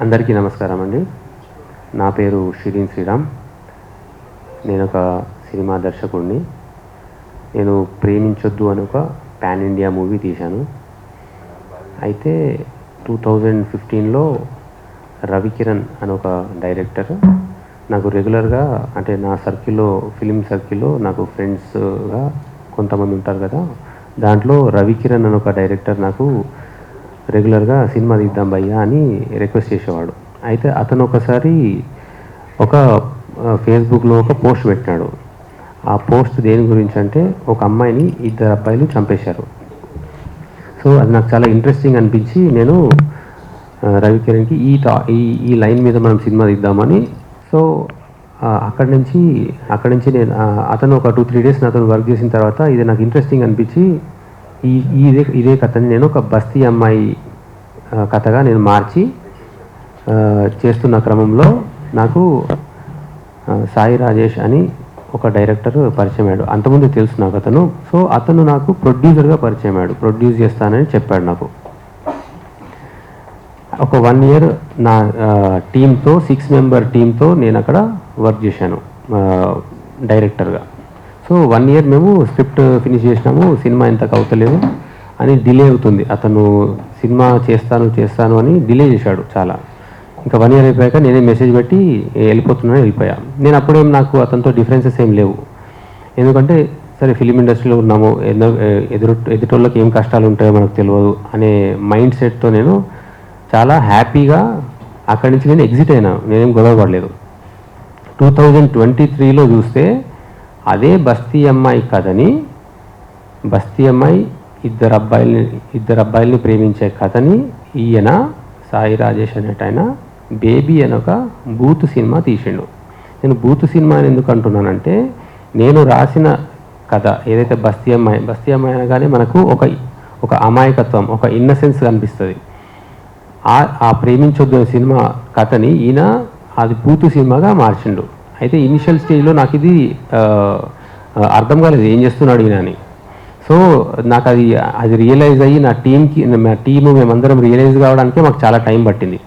అందరికీ నమస్కారం అండి. నా పేరు షిరీన్ శ్రీరామ్. నేను ఒక సినిమా దర్శకుడిని. నేను ప్రేమించొద్దు అని ఒక పాన్ ఇండియా మూవీ తీశాను. అయితే 2015లో రవికిరణ్ అని ఒక డైరెక్టర్ నాకు రెగ్యులర్గా, అంటే నా సర్కిల్లో, ఫిలిం సర్కిల్లో నాకు ఫ్రెండ్స్గా కొంతమంది ఉంటారు కదా, దాంట్లో రవికిరణ్ అని ఒక డైరెక్టర్ నాకు రెగ్యులర్గా సినిమా తీద్దాం భయ్యా అని రిక్వెస్ట్ చేసేవాడు. అయితే అతను ఒకసారి ఒక ఫేస్బుక్లో ఒక పోస్ట్ పెట్టినాడు. ఆ పోస్ట్ దేని గురించి అంటే, ఒక అమ్మాయిని 2 అబ్బాయిలు చంపేశారు. సో అది నాకు చాలా ఇంట్రెస్టింగ్ అనిపించి నేను రవికిరణ్కి ఈ లైన్ మీద మనం సినిమా తీద్దామని, సో అక్కడి నుంచి నేను అతను ఒక 2-3 డేస్ నాతో వర్క్ చేసిన తర్వాత ఇది నాకు ఇంట్రెస్టింగ్ అనిపించి ఇదే కథని నేను ఒక బస్తీ అమ్మాయి కథగా నేను మార్చి చేస్తున్న క్రమంలో నాకు సాయి రాజేష్ అని ఒక డైరెక్టర్ పరిచయం అయ్యాడు. అంతకుముందు తెలుసు నాకు అతను. సో అతను నాకు ప్రొడ్యూసర్గా పరిచయం అయ్యాడు. ప్రొడ్యూస్ చేస్తానని చెప్పాడు నాకు. ఒక 1 ఇయర్ నా టీంతో, 6 మెంబర్ టీంతో నేను అక్కడ వర్క్ చేశాను డైరెక్టర్గా. సో 1 ఇయర్ మేము స్క్రిప్ట్ ఫినిష్ చేసినాము. సినిమా ఇంతకు అవుతలేదు అని డిలే అవుతుంది. అతను సినిమా చేస్తాను అని డిలే చేశాడు చాలా. ఇంకా 1 ఇయర్ అయిపోయాక నేనే మెసేజ్ పెట్టి వెళ్ళిపోయా. నేను అప్పుడేం నాకు అతనితో డిఫరెన్సెస్ ఏం లేవు. ఎందుకంటే సరే ఫిలిం ఇండస్ట్రీలో ఉన్నాము, ఎదుటోళ్ళకి ఏం కష్టాలు ఉంటాయో మనకు తెలియదు అనే మైండ్ సెట్తో నేను చాలా హ్యాపీగా అక్కడి నుంచి నేను ఎగ్జిట్ అయినా. నేనేం గొడవ పడలేదు. 2023లో చూస్తే అదే బస్తీ అమ్మాయి కథని, బస్తీ అమ్మాయి 2 అబ్బాయిల్ని ప్రేమించే కథని ఈయన సాయి రాజేష్ అనేటైన బేబీ అని ఒక బూత్ సినిమా తీసిండు. నేను బూత్ సినిమా అని ఎందుకు అంటున్నానంటే, నేను రాసిన కథ ఏదైతే బస్తీ అమ్మాయి అనగానే మనకు ఒక అమాయకత్వం, ఒక ఇన్నసెన్స్ కనిపిస్తుంది. ఆ ప్రేమించొద్దు సినిమా కథని ఈయన అది బూత్ సినిమాగా మార్చిండు. అయితే ఇనిషియల్ స్టేజ్లో నాకు ఇది అర్థం కాలేదు, ఏం చేస్తున్నాడు ఈయన అని. సో నాకు అది రియలైజ్ అయ్యి నా టీము మేమందరం రియలైజ్ కావడానికే మాకు చాలా టైం పట్టింది.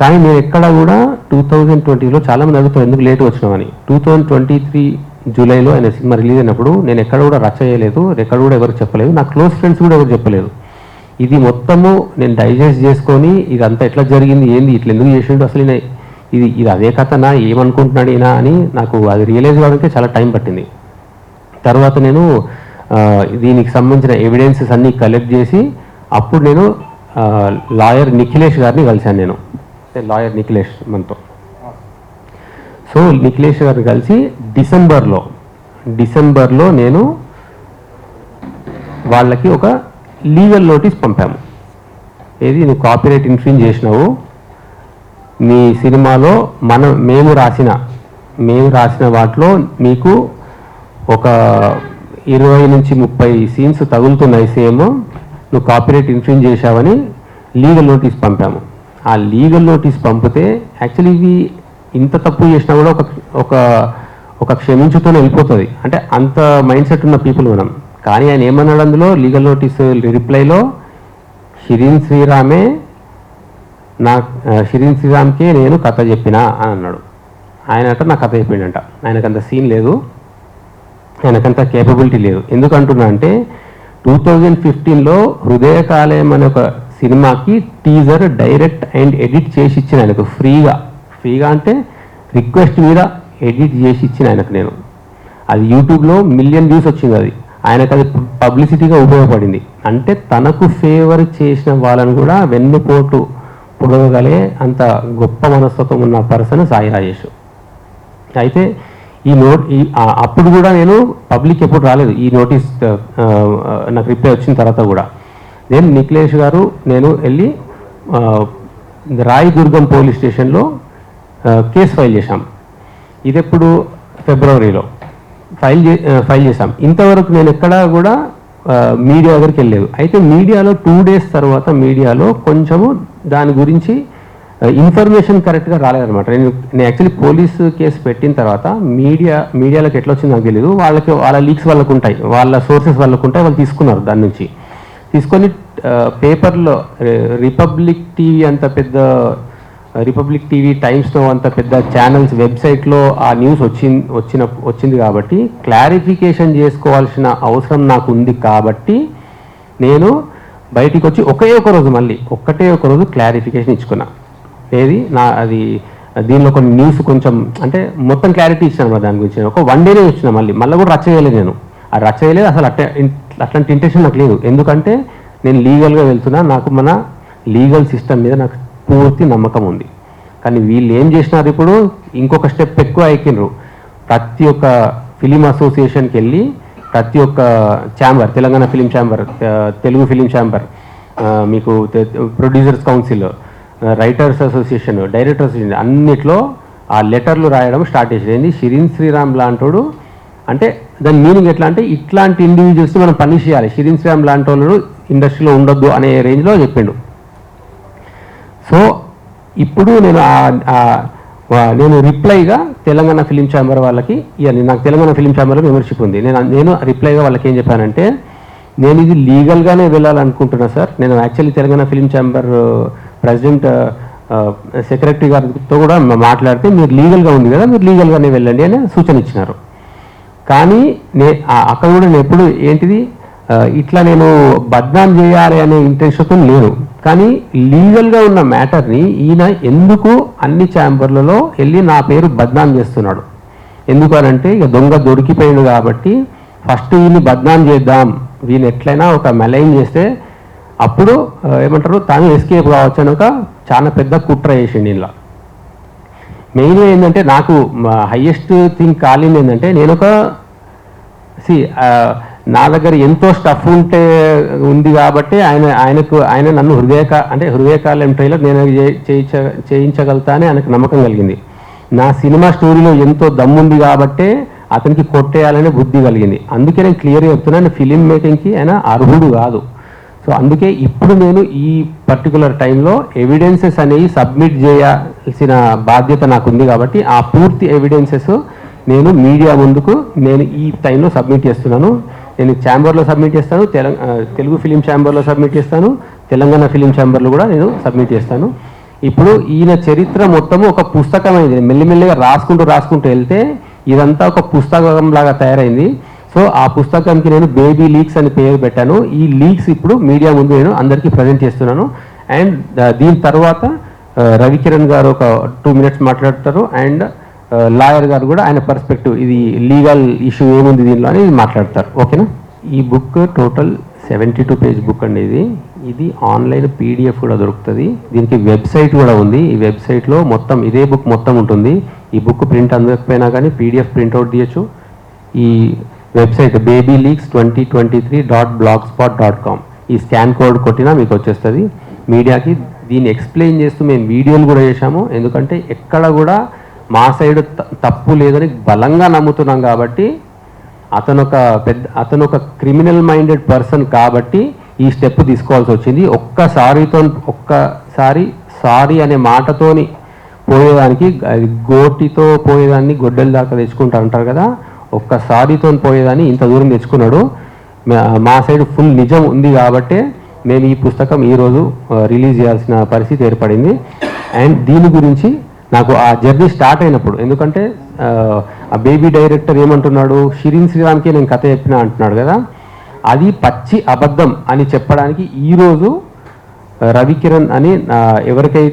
కానీ నేను ఎక్కడ కూడా 2020లో చాలామంది అడుగుతారు ఎందుకు లేట్ వచ్చినామని. 2023 జూలైలో ఆయన సినిమా రిలీజ్ అయినప్పుడు నేను ఎక్కడ కూడా రచ్చ చేయలేదు, ఎక్కడ కూడా ఎవరికి చెప్పలేదు, నా క్లోజ్ ఫ్రెండ్స్ కూడా ఎవరు చెప్పలేదు. ఇది మొత్తము నేను డైజెస్ట్ చేసుకొని ఇదంతా ఎట్లా జరిగింది, ఏంది, ఇట్లా ఎందుకు చేసిండు, అసలు ఇది అదే కథనా, ఏమనుకుంటున్నాడు ఈయన అని నాకు అది రియలైజ్ కావడానికి చాలా టైం పట్టింది. తర్వాత నేను దీనికి సంబంధించిన ఎవిడెన్సెస్ అన్నీ కలెక్ట్ చేసి అప్పుడు నేను లాయర్ నిఖిలేష్ గారిని కలిశాను. నేను లాయర్ నిఖిలేష్ మనతో. సో నిఖిలేష్ గారిని కలిసి డిసెంబర్లో నేను వాళ్ళకి ఒక లీగల్ నోటీస్ పంపాము. ఏది, నువ్వు కాపీరైట్ ఇన్ఫ్రింజ్ చేసినావు, మీ సినిమాలో మేము రాసిన వాటిలో మీకు ఒక 20 నుంచి 30 సీన్స్ తగులుతున్నాయి సేమ్, నువ్వు కాపీరైట్ ఇన్ఫ్రింజ్ చేశావని లీగల్ నోటీస్ పంపాము. ఆ లీగల్ నోటీస్ పంపితే యాక్చువల్లీ ఇవి ఇంత తప్పు చేసినా కూడా ఒక క్షమించుతూనే వెళ్ళిపోతుంది. అంటే అంత మైండ్ సెట్ ఉన్న పీపుల్ మనం. కానీ ఆయన ఏమన్నాడు అందులో లీగల్ నోటీస్ రిప్లైలో, షిరీన్ శ్రీరామ్కే నేను కథ చెప్పినా అని అన్నాడు. ఆయనట నా కథ చెప్పిండంట. ఆయనకంత సీన్ లేదు, ఆయనకంత కేపబిలిటీ లేదు. ఎందుకంటున్నా అంటే 2015లో హృదయకాలయం అనే ఒక సినిమాకి టీజర్ డైరెక్ట్ అండ్ ఎడిట్ చేసి ఇచ్చిన ఆయనకు ఫ్రీగా అంటే రిక్వెస్ట్ మీద ఎడిట్ చేసి ఇచ్చిన ఆయనకు నేను. అది యూట్యూబ్లో 1 మిలియన్ వ్యూస్ వచ్చింది. అది ఆయనకు అది పబ్లిసిటీగా ఉపయోగపడింది. అంటే తనకు ఫేవర్ చేసిన వాళ్ళని కూడా వెన్నుపోటు పొడవగలే అంత గొప్ప మనస్తత్వం ఉన్న పర్సన్ సాయి రాజేష్. అయితే అప్పుడు కూడా నేను పబ్లిక్ ఎప్పుడు రాలేదు. ఈ నోటీస్ నాకు రిప్లై వచ్చిన తర్వాత కూడా నేను నిఖిలేష్ గారు నేను వెళ్ళి రాయదుర్గం పోలీస్ స్టేషన్లో కేసు ఫైల్ చేశాం. ఇది ఎప్పుడు ఫిబ్రవరిలో ఫైల్ చేశాం. ఇంతవరకు నేను ఎక్కడా కూడా మీడియా దగ్గరికి వెళ్ళలేదు. అయితే మీడియాలో 2 డేస్ తర్వాత మీడియాలో కొంచెము దాని గురించి ఇన్ఫర్మేషన్ కరెక్ట్గా రాలేదన్నమాట. నేను యాక్చువల్లీ పోలీసు కేసు పెట్టిన తర్వాత మీడియాలోకి ఎట్లా వచ్చిందో నాకు తెలియదు. వాళ్ళ లీక్స్ వాళ్ళకు ఉంటాయి, వాళ్ళ సోర్సెస్ వాళ్ళకు ఉంటాయి, వాళ్ళు తీసుకున్నారు. దాని నుంచి తీసుకొని పేపర్లో రిపబ్లిక్ టీవీ అంత పెద్ద రిపబ్లిక్ టీవీ, టైమ్స్లో అంత పెద్ద ఛానల్స్ వెబ్సైట్లో ఆ న్యూస్ వచ్చింది కాబట్టి క్లారిఫికేషన్ చేసుకోవాల్సిన అవసరం నాకు ఉంది కాబట్టి నేను బయటికి వచ్చి ఒకే ఒక రోజు క్లారిఫికేషన్ ఇచ్చుకున్నా. ఏది అది దీనిలో కొన్ని న్యూస్ కొంచెం అంటే మొత్తం క్లారిటీ ఇచ్చాను దాని గురించి. ఒక 1 డేనే ఇచ్చిన, మళ్ళీ కూడా రచ్చవేయలేదు. నేను అది రచ్చవేయలేదు అసలు. అట్లాంటి ఇంటెన్షన్ నాకు లేదు. ఎందుకంటే నేను లీగల్గా వెళ్తున్నా, నాకు మన లీగల్ సిస్టమ్ మీద నాకు పూర్తి నమ్మకం ఉంది. కానీ వీళ్ళు ఏం చేసినారు, ఇప్పుడు ఇంకొక స్టెప్ ఎక్కువ ఎక్కినరు. ప్రతి ఒక్క ఫిలిం అసోసియేషన్కి వెళ్ళి ప్రతి ఒక్క chamber, Telangana film chamber, Telugu film chamber, మీకు producers council, writers association, directors association అన్నిట్లో ఆ లెటర్లు రాయడం స్టార్ట్ చేసేది. షిరిన్ శ్రీరామ్ లాంటోడు అంటే దాని మీనింగ్ ఎట్లా అంటే ఇట్లాంటి ఇండివిజువల్స్ మనం పనిష్ చేయాలి, షిరిన్ శ్రీరామ్ లాంటి వాళ్ళు ఇండస్ట్రీలో ఉండొద్దు అనే రేంజ్లో చెప్పిండు. సో ఇప్పుడు నేను రిప్లైగా తెలంగాణ ఫిలిం ఛాంబర్ వాళ్ళకి నాకు తెలంగాణ ఫిలిం ఛాంబర్లో మెంబర్షిప్ ఉంది. నేను రిప్లైగా వాళ్ళకి ఏం చెప్పానంటే, నేను ఇది లీగల్గానే వెళ్ళాలనుకుంటున్నా సార్. నేను actually Telangana film chamber president secretary గారితో కూడా మాట్లాడితే మీరు లీగల్గా ఉంది కదా, మీరు లీగల్గానే వెళ్ళండి అని సూచన ఇచ్చినారు. కానీ అక్కడ కూడా నేను ఎప్పుడు ఏంటిది ఇట్లా నేను బద్నాం చేయాలి అనే ఇంటెన్షన్తో లేను. కానీ లీగల్గా ఉన్న మ్యాటర్ని ఈయన ఎందుకు అన్ని ఛాంబర్లలో వెళ్ళి నా పేరు బద్నాం చేస్తున్నాడు? ఎందుకు అనంటే ఇక దొంగ దొరికిపోయాడు కాబట్టి ఫస్ట్ వీళ్ళని బద్నాం చేద్దాం, వీళ్ళు ఎట్లయినా ఒక మెలైన్ చేస్తే అప్పుడు ఏమంటారు తాను ఎస్కేప్ కావచ్చు అని ఒక చాలా పెద్ద కుట్ర చేసిండు. ఇలా మెయిన్గా ఏంటంటే నాకు హైయెస్ట్ థింగ్ కాలింది ఏంటంటే, నేను ఒక నా దగ్గర ఎంతో స్టఫ్ ఉంది కాబట్టి ఆయన నన్ను హృదయకాలం ట్రైలర్ నేను చేయించగలుగుతా అని ఆయనకు నమ్మకం కలిగింది. నా సినిమా స్టోరీలో ఎంతో దమ్ముంది కాబట్టే అతనికి కొట్టేయాలనే బుద్ధి కలిగింది. అందుకే నేను క్లియర్గా చెప్తున్నాను, ఫిలిం మేకింగ్కి ఆయన అర్హుడు కాదు. సో అందుకే ఇప్పుడు నేను ఈ పర్టికులర్ టైంలో ఎవిడెన్సెస్ అనేవి సబ్మిట్ చేయాల్సిన బాధ్యత నాకుంది కాబట్టి ఆ పూర్తి ఎవిడెన్సెస్ నేను మీడియా ముందుకు నేను ఈ టైంలో సబ్మిట్ చేస్తున్నాను. నేను ఛాంబర్లో సబ్మిట్ చేస్తాను, తెలుగు ఫిలిం ఛాంబర్లో సబ్మిట్ చేస్తాను, తెలంగాణ ఫిలిం ఛాంబర్లో కూడా నేను సబ్మిట్ చేస్తాను. ఇప్పుడు ఈయన చరిత్ర మొత్తము ఒక పుస్తకం అయింది. మెల్లిమెల్లిగా రాసుకుంటూ వెళ్తే ఇదంతా ఒక పుస్తకం లాగా తయారైంది. సో ఆ పుస్తకానికి నేను బేబీ లీక్స్ అని పేరు పెట్టాను. ఈ లీక్స్ ఇప్పుడు మీడియా ముందు నేను అందరికీ ప్రజెంట్ చేస్తున్నాను. అండ్ దీని తర్వాత రవికిరణ్ గారు ఒక 2 minutes మాట్లాడతారు. అండ్ లాయర్ గారు కూడా ఆయన పర్స్పెక్టివ్, ఇది లీగల్ ఇష్యూ ఏముంది దీనిలో అని మాట్లాడతారు. ఓకేనా? ఈ బుక్ టోటల్ 72 page బుక్ అండి. ఇది ఆన్లైన్ PDF కూడా దొరుకుతుంది. దీనికి వెబ్సైట్ కూడా ఉంది. ఈ వెబ్సైట్లో మొత్తం ఇదే బుక్ మొత్తం ఉంటుంది. ఈ బుక్ ప్రింట్ అందకపోయినా కానీ PDF ప్రింట్అవుట్ తీయచ్చు. ఈ వెబ్సైట్ babyleaks2023.blogspot.com, ఈ స్కాన్ కోడ్ కొట్టినా మీకు వచ్చేస్తుంది. మీడియాకి దీన్ని ఎక్స్ప్లెయిన్ చేస్తూ మేము వీడియోలు కూడా చేశాము. ఎందుకంటే ఎక్కడ కూడా మా సైడ్ తప్పు లేదని బలంగా నమ్ముతున్నాం కాబట్టి అతను ఒక క్రిమినల్ మైండెడ్ పర్సన్ కాబట్టి ఈ స్టెప్ తీసుకోవాల్సి వచ్చింది. ఒక్కసారి సారీ అనే మాటతోని పోయేదానికి, గోటితో పోయేదాన్ని గొడ్డల దాకా తెచ్చుకుంటా అంటారు కదా, ఒక్కసారితో పోయేదాన్ని ఇంత దూరం తెచ్చుకున్నాడు. మా సైడ్ ఫుల్ నిజం ఉంది కాబట్టి మేము ఈ పుస్తకం ఈరోజు రిలీజ్ చేయాల్సిన పరిస్థితి ఏర్పడింది. అండ్ దీని గురించి నాకు ఆ జర్నీ స్టార్ట్ అయినప్పుడు, ఎందుకంటే ఆ బేబీ డైరెక్టర్ ఏమంటున్నాడు, షిరిన్ శ్రీరామ్కి నేను కథ చెప్పినా అంటున్నాడు కదా, అది పచ్చి అబద్ధం అని చెప్పడానికి ఈరోజు రవికిరణ్ అని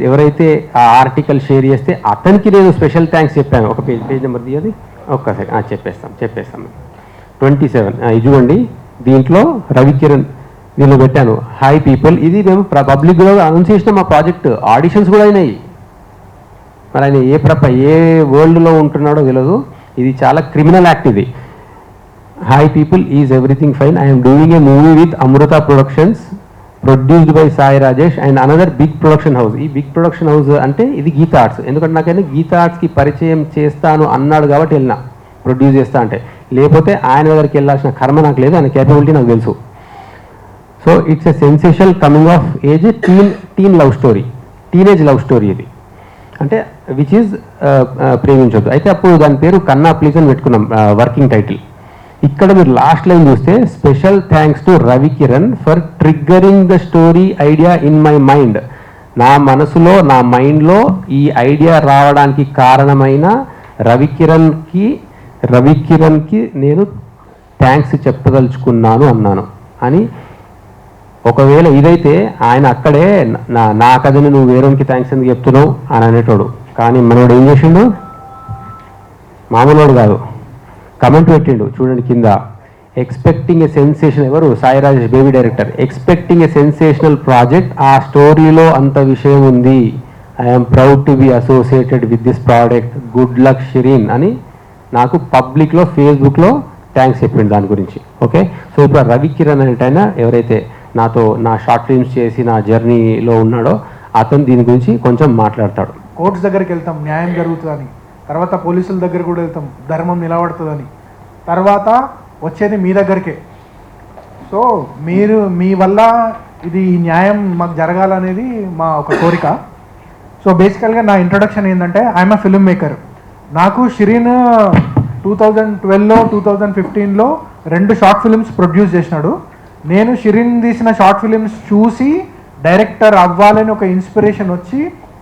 ఎవరైతే ఆ ఆర్టికల్ షేర్ చేస్తే అతనికి నేను స్పెషల్ థ్యాంక్స్ చెప్పాను. ఒక పేజ్ నెంబర్ తీయది ఒక్కసారి చెప్పేస్తాం 27 ఇది చూడండి. దీంట్లో రవికిరణ్ దీనిలో పెట్టాను, హాయ్ పీపుల్. ఇది మేము పబ్లిక్లో అనౌన్స్ చేసిన మా ప్రాజెక్ట్ ఆడిషన్స్ కూడా అయినాయి. మరి ఆయన ఏ వరల్డ్లో ఉంటున్నాడో తెలియదు. ఇది చాలా క్రిమినల్ యాక్ట్ ఇది. Hi people, is everything fine. I'm doing a movie with Amrutha productions, produced by Sai Rajesh and another big production house. ఈ బిగ్ ప్రొడక్షన్ హౌస్ అంటే ఇది గీతా ఆర్ట్స్. ఎందుకంటే నాకైనా గీతా ఆర్ట్స్కి పరిచయం చేస్తాను అన్నాడు కాబట్టి వెళ్ళినా ప్రొడ్యూస్ చేస్తా అంటే, లేకపోతే ఆయన దగ్గరికి వెళ్ళాల్సిన కర్మ నాకు లేదు, ఆయన కేపబిలిటీ నాకు తెలుసు. So it's a sensational coming of age teen love story, teenage love story ఇది. అంటే విచ్ ఈజ్ ప్రేమించొద్దు. అయితే అప్పుడు దాని పేరు కన్నా ప్లీజ్ అని పెట్టుకున్నాం వర్కింగ్ టైటిల్. ఇక్కడ మీరు లాస్ట్ లైన్ చూస్తే, special thanks to Ravikiran for triggering the story idea in my mind. నా మనసులో, నా మైండ్లో ఈ ఐడియా రావడానికి కారణమైన రవికిరణ్కి నేను థ్యాంక్స్ చెప్పదలుచుకున్నాను అన్నాను అని. ఒకవేళ ఇదైతే ఆయన అక్కడే నా కథని నువ్వు వేరేకి థ్యాంక్స్ ఎందుకు చెప్తున్నావు అని అనేటోడు. కానీ మనోడు ఏం చేసిండు, మామూలుడు కాదు, కమెంట్ పెట్టిండు చూడండి కింద, ఎక్స్పెక్టింగ్ ఎ సెన్సేషన్, ఎవరు, Sai Rajesh Baby director, expecting a sensational project, ఆ స్టోరీలో అంత విషయం ఉంది, I'm proud to be associated with this product, good luck Shirin అని నాకు పబ్లిక్లో ఫేస్బుక్లో థ్యాంక్స్ చెప్పిండు దాని గురించి. ఓకే, సో ఇప్పుడు రవికిరణ్ అనేటైనా ఎవరైతే నాతో నా షార్ట్ ఫిల్మ్స్ చేసి నా జర్నీలో ఉన్నాడో అతను దీని గురించి కొంచెం మాట్లాడతాడు. కోర్ట్స్ దగ్గరికి వెళ్తాం న్యాయం జరుగుతుందని, తర్వాత పోలీసుల దగ్గర కూడా వెళ్తాం ధర్మం నిలబడుతుందని, తర్వాత వచ్చేది మీ దగ్గరికే. సో మీరు మీ వల్ల ఇది న్యాయం మాకు జరగాలనేది మా ఒక కోరిక. సో బేసికల్గా నా ఇంట్రొడక్షన్ ఏంటంటే, ఐఎమ్ అ ఫిల్మ్ మేకర్. నాకు షిరీన్ 2012లో 2015లో 2 షార్ట్ ఫిల్మ్స్ ప్రొడ్యూస్ చేసినాడు. నేను షిరీన్ తీసిన షార్ట్ ఫిలిమ్స్ చూసి డైరెక్టర్ అవ్వాలని ఒక ఇన్స్పిరేషన్ వచ్చి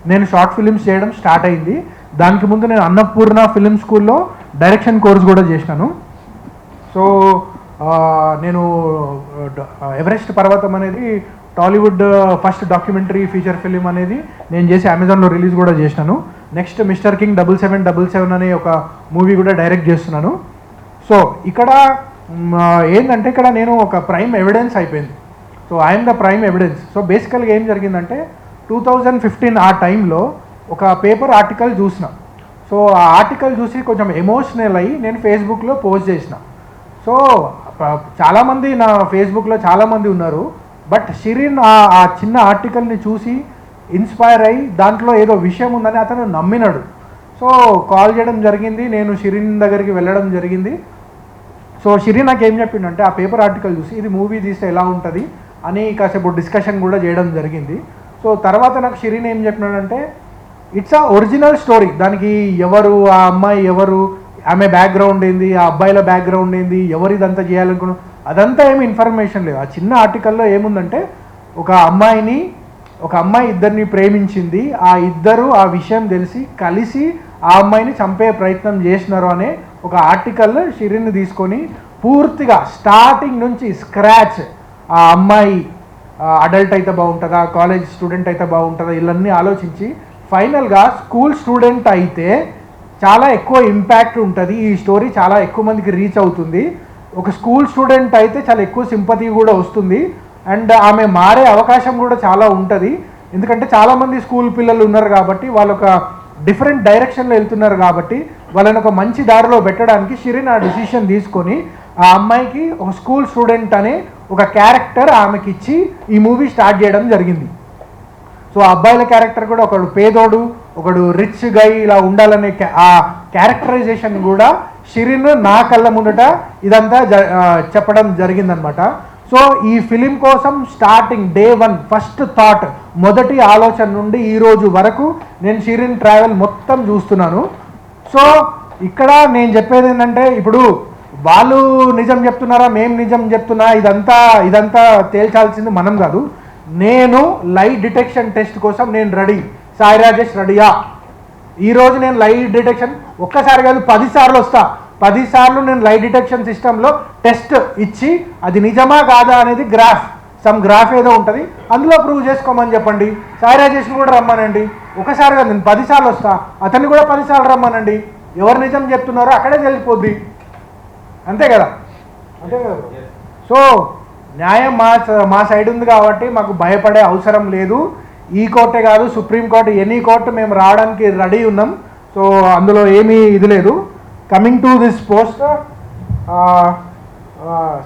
నేను షార్ట్ ఫిలిమ్స్ చేయడం స్టార్ట్ అయింది. దానికి ముందు నేను అన్నపూర్ణ ఫిలిం స్కూల్లో డైరెక్షన్ కోర్స్ కూడా చేసినాను. సో నేను ఎవరెస్ట్ పర్వతం అనేది Tollywood first documentary feature film అనేది నేను చేసి అమెజాన్లో రిలీజ్ కూడా చేసినాను. నెక్స్ట్ మిస్టర్ కింగ్ 7777 అనే ఒక మూవీ కూడా డైరెక్ట్ చేస్తున్నాను. సో ఇక్కడ ఏంటంటే, ఇక్కడ నేను ఒక ప్రైమ్ ఎవిడెన్స్ అయిపోయింది. So I'm the prime evidence. So బేసికల్గా ఏం జరిగిందంటే 2015 ఆ టైంలో ఒక పేపర్ ఆర్టికల్ చూసిన. సో ఆ ఆర్టికల్ చూసి కొంచెం ఎమోషనల్ అయ్యి నేను ఫేస్బుక్లో పోస్ట్ చేసిన. సో చాలామంది నా ఫేస్బుక్లో చాలామంది ఉన్నారు, బట్ షిరీన్ ఆ చిన్న ఆర్టికల్ని చూసి ఇన్స్పైర్ అయ్యి దాంట్లో ఏదో విషయం ఉందని అతను నమ్మినాడు. సో కాల్ చేయడం జరిగింది, నేను షిరీన్ దగ్గరికి వెళ్ళడం జరిగింది. సో షిరీన్ నాకు ఏం చెప్పిండంటే, ఆ పేపర్ ఆర్టికల్ చూసి ఇది మూవీ తీస్తే ఎలా ఉంటుంది అని కాసేపు డిస్కషన్ కూడా చేయడం జరిగింది. సో తర్వాత నాకు షిరీన్ ఏం చెప్పినాడంటే, ఇట్స్ ఆ ఒరిజినల్ స్టోరీ, దానికి ఎవరు, ఆ అమ్మాయి ఎవరు, ఆమె బ్యాక్గ్రౌండ్ ఏంది, ఆ అబ్బాయిల బ్యాక్గ్రౌండ్ ఏంది, ఎవరు ఇదంతా చేయాలనుకున్నాం, అదంతా ఏమి ఇన్ఫర్మేషన్ లేదు. ఆ చిన్న ఆర్టికల్లో ఏముందంటే, ఒక అమ్మాయి ఇద్దరిని ప్రేమించింది, ఆ ఇద్దరు ఆ విషయం తెలిసి కలిసి ఆ అమ్మాయిని చంపే ప్రయత్నం చేసినారు అనే ఒక ఆర్టికల్ షిరీన్ని తీసుకొని పూర్తిగా స్టార్టింగ్ నుంచి స్క్రాచ్, ఆ అమ్మాయి అడల్ట్ అయితే బాగుంటుందా, కాలేజ్ స్టూడెంట్ అయితే బాగుంటుందా, ఇవన్నీ ఆలోచించి ఫైనల్గా స్కూల్ స్టూడెంట్ అయితే చాలా ఎక్కువ ఇంపాక్ట్ ఉంటుంది, ఈ స్టోరీ చాలా ఎక్కువ మందికి రీచ్ అవుతుంది, ఒక స్కూల్ స్టూడెంట్ అయితే చాలా ఎక్కువ సింపతి కూడా వస్తుంది, అండ్ ఆమె మారే అవకాశం కూడా చాలా ఉంటుంది. ఎందుకంటే చాలామంది స్కూల్ పిల్లలు ఉన్నారు కాబట్టి వాళ్ళు ఒక డిఫరెంట్ డైరెక్షన్లో వెళ్తున్నారు కాబట్టి వాళ్ళని ఒక మంచి దారిలో పెట్టడానికి షిరీన్ ఆ డిసిషన్ తీసుకొని ఆ అమ్మాయికి ఒక స్కూల్ స్టూడెంట్ అనే ఒక క్యారెక్టర్ ఆమెకి ఇచ్చి ఈ మూవీ స్టార్ట్ చేయడం జరిగింది. సో ఆ అబ్బాయిల క్యారెక్టర్ కూడా ఒకడు పేదోడు, ఒకడు రిచ్ గై ఇలా ఉండాలనే ఆ క్యారెక్టరైజేషన్ కూడా షిరీన్ నా కళ్ళ ముందట ఇదంతా చెప్పడం జరిగిందనమాట. సో ఈ ఫిలిం కోసం స్టార్టింగ్ డే 1 ఫస్ట్ థాట్, మొదటి ఆలోచన నుండి ఈ రోజు వరకు నేను షిరీన్ ట్రావెల్ మొత్తం చూస్తున్నాను. సో ఇక్కడ నేను చెప్పేది ఏంటంటే, ఇప్పుడు వాళ్ళు నిజం చెప్తున్నారా మేము నిజం చెప్తున్నా ఇదంతా తేల్చాల్సింది మనం కాదు. నేను లై డిటెక్షన్ టెస్ట్ కోసం నేను రెడీ. సాయి రాజేష్ రెడీయా? ఈరోజు నేను లై డిటెక్షన్ ఒక్కసారి కాదు 10 సార్లు వస్తా. 10 సార్లు నేను లై డిటెక్షన్ సిస్టంలో టెస్ట్ ఇచ్చి అది నిజమా కాదా అనేది గ్రాఫ్ ఏదో ఉంటుంది, అందులో ప్రూవ్ చేసుకోమని చెప్పండి. సాయి రాజేష్ని కూడా రమ్మనండి. ఒకసారి కాదు, నేను 10 సార్లు వస్తా, అతన్ని కూడా 10 సార్లు రమ్మనండి. ఎవరు నిజం చెప్తున్నారో అక్కడే తెలిసిపోద్ది. అంతే కదా? సో న్యాయం మా సైడ్ ఉంది కాబట్టి మాకు భయపడే అవసరం లేదు. ఈ కోర్టే కాదు, సుప్రీంకోర్టు, ఎనీ కోర్టు మేము రావడానికి రెడీ ఉన్నాం. సో అందులో ఏమీ ఇది లేదు. Coming to this post,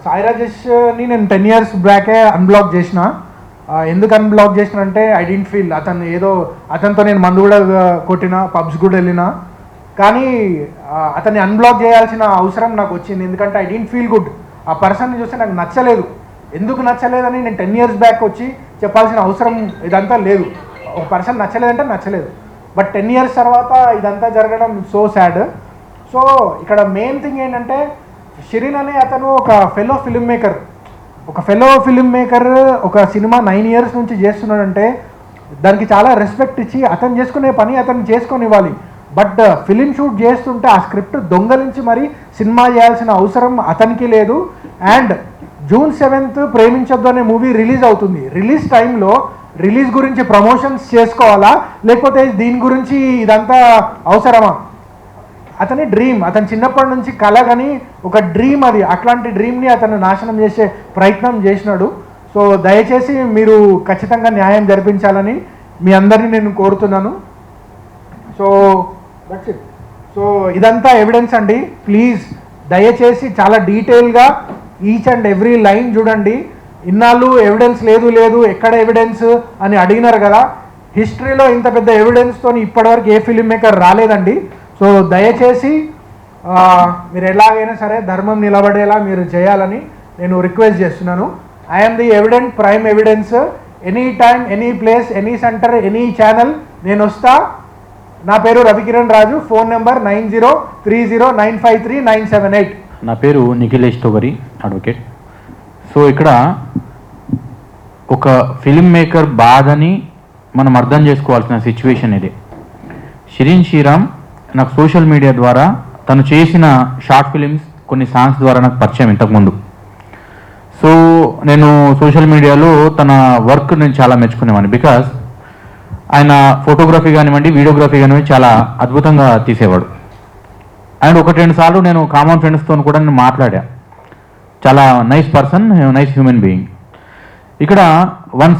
Sai రాజేష్ని నేను 10 years బ్యాకే అన్బ్లాక్ చేసిన. ఎందుకు అన్బ్లాక్ చేసిన అంటే, ఐ డెంట్ ఫీల్ అతనితో నేను మందు కూడా కొట్టిన, పబ్స్ కూడా వెళ్ళిన, కానీ అతన్ని అన్బ్లాక్ చేయాల్సిన అవసరం నాకు వచ్చింది. ఎందుకంటే ఐ డెంట్ ఫీల్ గుడ్. ఆ పర్సన్ని చూస్తే నాకు నచ్చలేదు. ఎందుకు నచ్చలేదని నేను 10 years బ్యాక్ వచ్చి చెప్పాల్సిన అవసరం ఇదంతా లేదు. ఒక పర్సన్ నచ్చలేదంటే నచ్చలేదు, బట్ 10 years తర్వాత ఇదంతా జరగడం సో సాడ్. సో ఇక్కడ మెయిన్ థింగ్ ఏంటంటే, షిరీన్ అనే అతను ఒక ఫెలో ఫిల్మ్ మేకర్. ఒక సినిమా 9 years నుంచి చేస్తున్నాడంటే దానికి చాలా రెస్పెక్ట్ ఇచ్చి అతను చేసుకునే పని అతను చేసుకొని ఇవ్వాలి. బట్ ఫిలిం షూట్ చేస్తుంటే ఆ స్క్రిప్ట్ దొంగలించి మరి సినిమా చేయాల్సిన అవసరం అతనికి లేదు. అండ్ June 7th ప్రేమించొద్దు అనే మూవీ రిలీజ్ అవుతుంది. రిలీజ్ టైంలో రిలీజ్ గురించి ప్రమోషన్స్ చేసుకోవాలా, లేకపోతే దీని గురించి ఇదంతా అవసరమా? అతని డ్రీమ్, అతను చిన్నప్పటి నుంచి కల కానీ ఒక డ్రీమ్ అది, అట్లాంటి డ్రీమ్ని అతను నాశనం చేసే ప్రయత్నం చేసినాడు. సో దయచేసి మీరు ఖచ్చితంగా న్యాయం జరిపించాలని మీ అందరినీ నేను కోరుతున్నాను. So that's it. సో ఇదంతా ఎవిడెన్స్ అండి. ప్లీజ్ దయచేసి చాలా డీటెయిల్గా ఈచ్ అండ్ ఎవ్రీ లైన్ చూడండి. ఇన్నాళ్ళు ఎవిడెన్స్ లేదు ఎక్కడ ఎవిడెన్స్ అని అడిగినారు కదా, హిస్టరీలో ఇంత పెద్ద ఎవిడెన్స్తో ఇప్పటివరకు ఏ ఫిల్మ్ మేకర్ రాలేదండి. సో దయచేసి మీరు ఎలాగైనా సరే ధర్మం నిలబడేలా మీరు చేయాలని నేను రిక్వెస్ట్ చేస్తున్నాను. I'm the evident, prime evidence. Any time, any place, any centre, any channel నేను వస్తా. నా పేరు రవికిరణ్ రాజు. Phone number 9030953978. నా పేరు నిఖిలేష్ తొగరి, అడ్వకేట్. సో ఇక్కడ ఒక ఫిల్మ్ మేకర్ బాధని మనం అర్థం చేసుకోవాల్సిన సిచ్యువేషన్ ఇది. షిరీన్ శ్రీరామ్ నాకు సోషల్ మీడియా ద్వారా తను చేసిన షార్ట్ ఫిలిమ్స్, కొన్ని సాంగ్స్ ద్వారా నాకు పరిచయం ఇంతకుముందు. సో నేను సోషల్ మీడియాలో తన వర్క్ నేను చాలా మెచ్చుకునేవాడిని. బికాస్ ఆయన ఫోటోగ్రఫీ కానివ్వండి, వీడియోగ్రఫీ కానివ్వండి చాలా అద్భుతంగా తీసేవాడు. అండ్ 1-2 సార్లు నేను కామన్ ఫ్రెండ్స్తో కూడా నేను మాట్లాడా. చాలా nice person, nice human being. ఇక్కడ వన్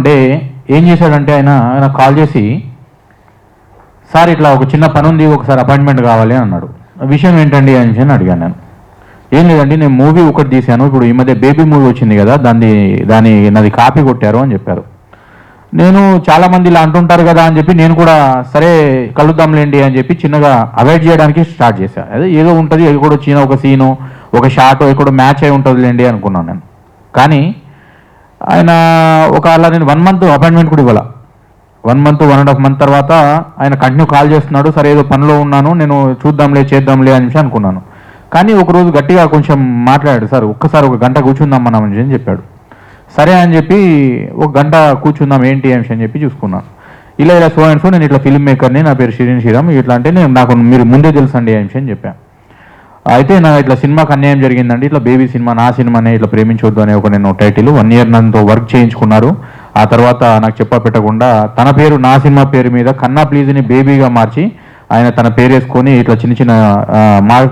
డే ఏం చేశాడంటే ఆయన నాకు కాల్ చేసి, సార్ ఇట్లా ఒక చిన్న పని ఉంది, ఒకసారి అపాయింట్మెంట్ కావాలి అన్నాడు. విషయం ఏంటండి అని అడిగాను నేను. ఏం లేదండి, నేను మూవీ ఒకటి తీశాను, ఇప్పుడు ఈ మధ్య బేబీ మూవీ వచ్చింది కదా, నాది కాపీ కొట్టారు అని చెప్పారు. నేను చాలామంది ఇలా అంటుంటారు కదా అని చెప్పి నేను కూడా సరే కలుద్దాంలేండి అని చెప్పి చిన్నగా అవాయిడ్ చేయడానికి స్టార్ట్ చేశాను. అదే ఏదో ఉంటుంది, ఎక్కడో చిన్న ఒక సీను, ఒక షార్ట్ ఎక్కడో మ్యాచ్ అయి ఉంటుందిలేండి అనుకున్నాను నేను. కానీ ఆయన అలా నేను 1 month అపాయింట్మెంట్ కూడా ఇవ్వాల. 1 month, 1.5 month తర్వాత ఆయన కంటిన్యూ కాల్ చేస్తున్నాడు. సరే ఏదో పనిలో ఉన్నాను, నేను చేద్దాంలే అని అనుకున్నాను. కానీ ఒకరోజు గట్టిగా కొంచెం మాట్లాడాడు, సార్ ఒక్కసారి 1 గంట కూర్చుందాం మనం అని చెప్పాడు. సరే అని చెప్పి 1 గంట కూర్చుందాం ఏంటి అని చెప్పి చూసుకున్నాను. ఇలా సో అండ్ సో నేను ఇట్లా ఫిల్మ్ మేకర్ని, నా పేరు షిరీన్ శ్రీరామ్, ఇట్లా అంటే నాకు మీరు ముందే తెలుసండి అని చెప్పాను. అయితే నా ఇట్లా సినిమాకి అన్యాయం జరిగిందండి, ఇట్లా బేబీ సినిమా, నా సినిమానే ఇట్లా ప్రేమించొద్దు అనే నేను టైటిల్ 1 year నన్ను వర్క్ చేయించుకున్నారు. ఆ తర్వాత నాకు పెట్టకుండా తన పేరు, నా సినిమా పేరు మీద కన్నా ప్లీజ్ని బేబీగా మార్చి ఆయన తన పేరు వేసుకొని ఇట్లా చిన్న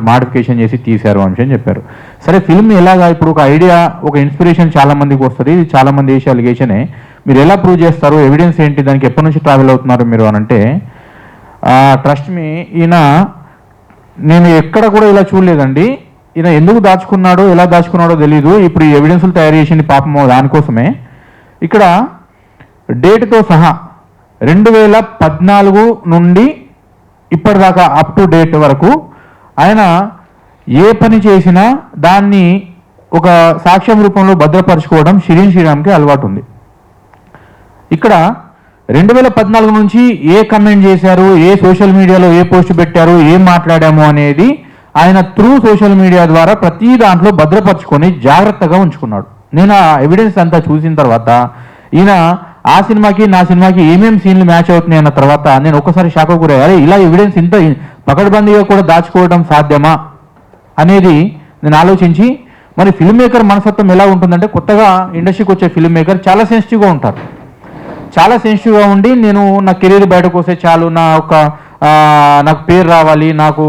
మాడిఫికేషన్ చేసి తీశారు అని చెప్పారు. సరే ఫిల్మ్ ఎలాగా, ఇప్పుడు ఒక ఐడియా, ఒక ఇన్స్పిరేషన్ చాలా మందికి వస్తుంది, ఇది చాలా మంది వేసే అలిగేషనే. మీరు ఎలా ప్రూవ్ చేస్తారు, ఎవిడెన్స్ ఏంటి, దానికి ఎప్పటి నుంచి ట్రావెల్ అవుతున్నారు మీరు అని అంటే, ట్రస్ట్ మీ, నేను ఎక్కడ కూడా ఇలా చూడలేదండి. ఈయన ఎందుకు దాచుకున్నాడో, ఎలా దాచుకున్నాడో తెలీదు. ఇప్పుడు ఈ ఎవిడెన్స్లు తయారు చేసింది పాపం దానికోసమే. ఇక్కడ డేట్తో సహా 2014 నుండి ఇప్పటిదాకా అప్ టు డేట్ వరకు ఆయన ఏ పని చేసినా దాన్ని ఒక సాక్ష్యం రూపంలో భద్రపరచుకోవడం షిరీన్ శ్రీరామ్కి అలవాటు ఉంది. ఇక్కడ 2014 నుంచి ఏ కమెంట్ చేశారు, ఏ సోషల్ మీడియాలో ఏ పోస్ట్ పెట్టారు, ఏం మాట్లాడాము అనేది ఆయన త్రూ సోషల్ మీడియా ద్వారా ప్రతి దాంట్లో భద్రపరచుకొని జాగ్రత్తగా ఉంచుకున్నాడు. నేను ఆ ఎవిడెన్స్ అంతా చూసిన తర్వాత ఈయన ఆ సినిమాకి నా సినిమాకి ఏమేమి సీన్లు మ్యాచ్ అవుతున్నాయి అన్న తర్వాత నేను ఒక్కసారి షాక్ గురయ్యా. అరే ఇలా ఎవిడెన్స్ ఇంత పకడ్బందీగా కూడా దాచుకోవడం సాధ్యమా అనేది నేను ఆలోచించి, మరి ఫిల్మ్ మేకర్ మనస్తత్వం ఎలా ఉంటుందంటే, కొత్తగా ఇండస్ట్రీకి వచ్చే ఫిల్మ్ మేకర్ చాలా సెన్సిటివ్గా ఉంటారు. చాలా సెన్సిటివ్గా ఉండి నేను నా కెరీర్ బయటకు వస్తే చాలు, నాకు పేరు రావాలి, నాకు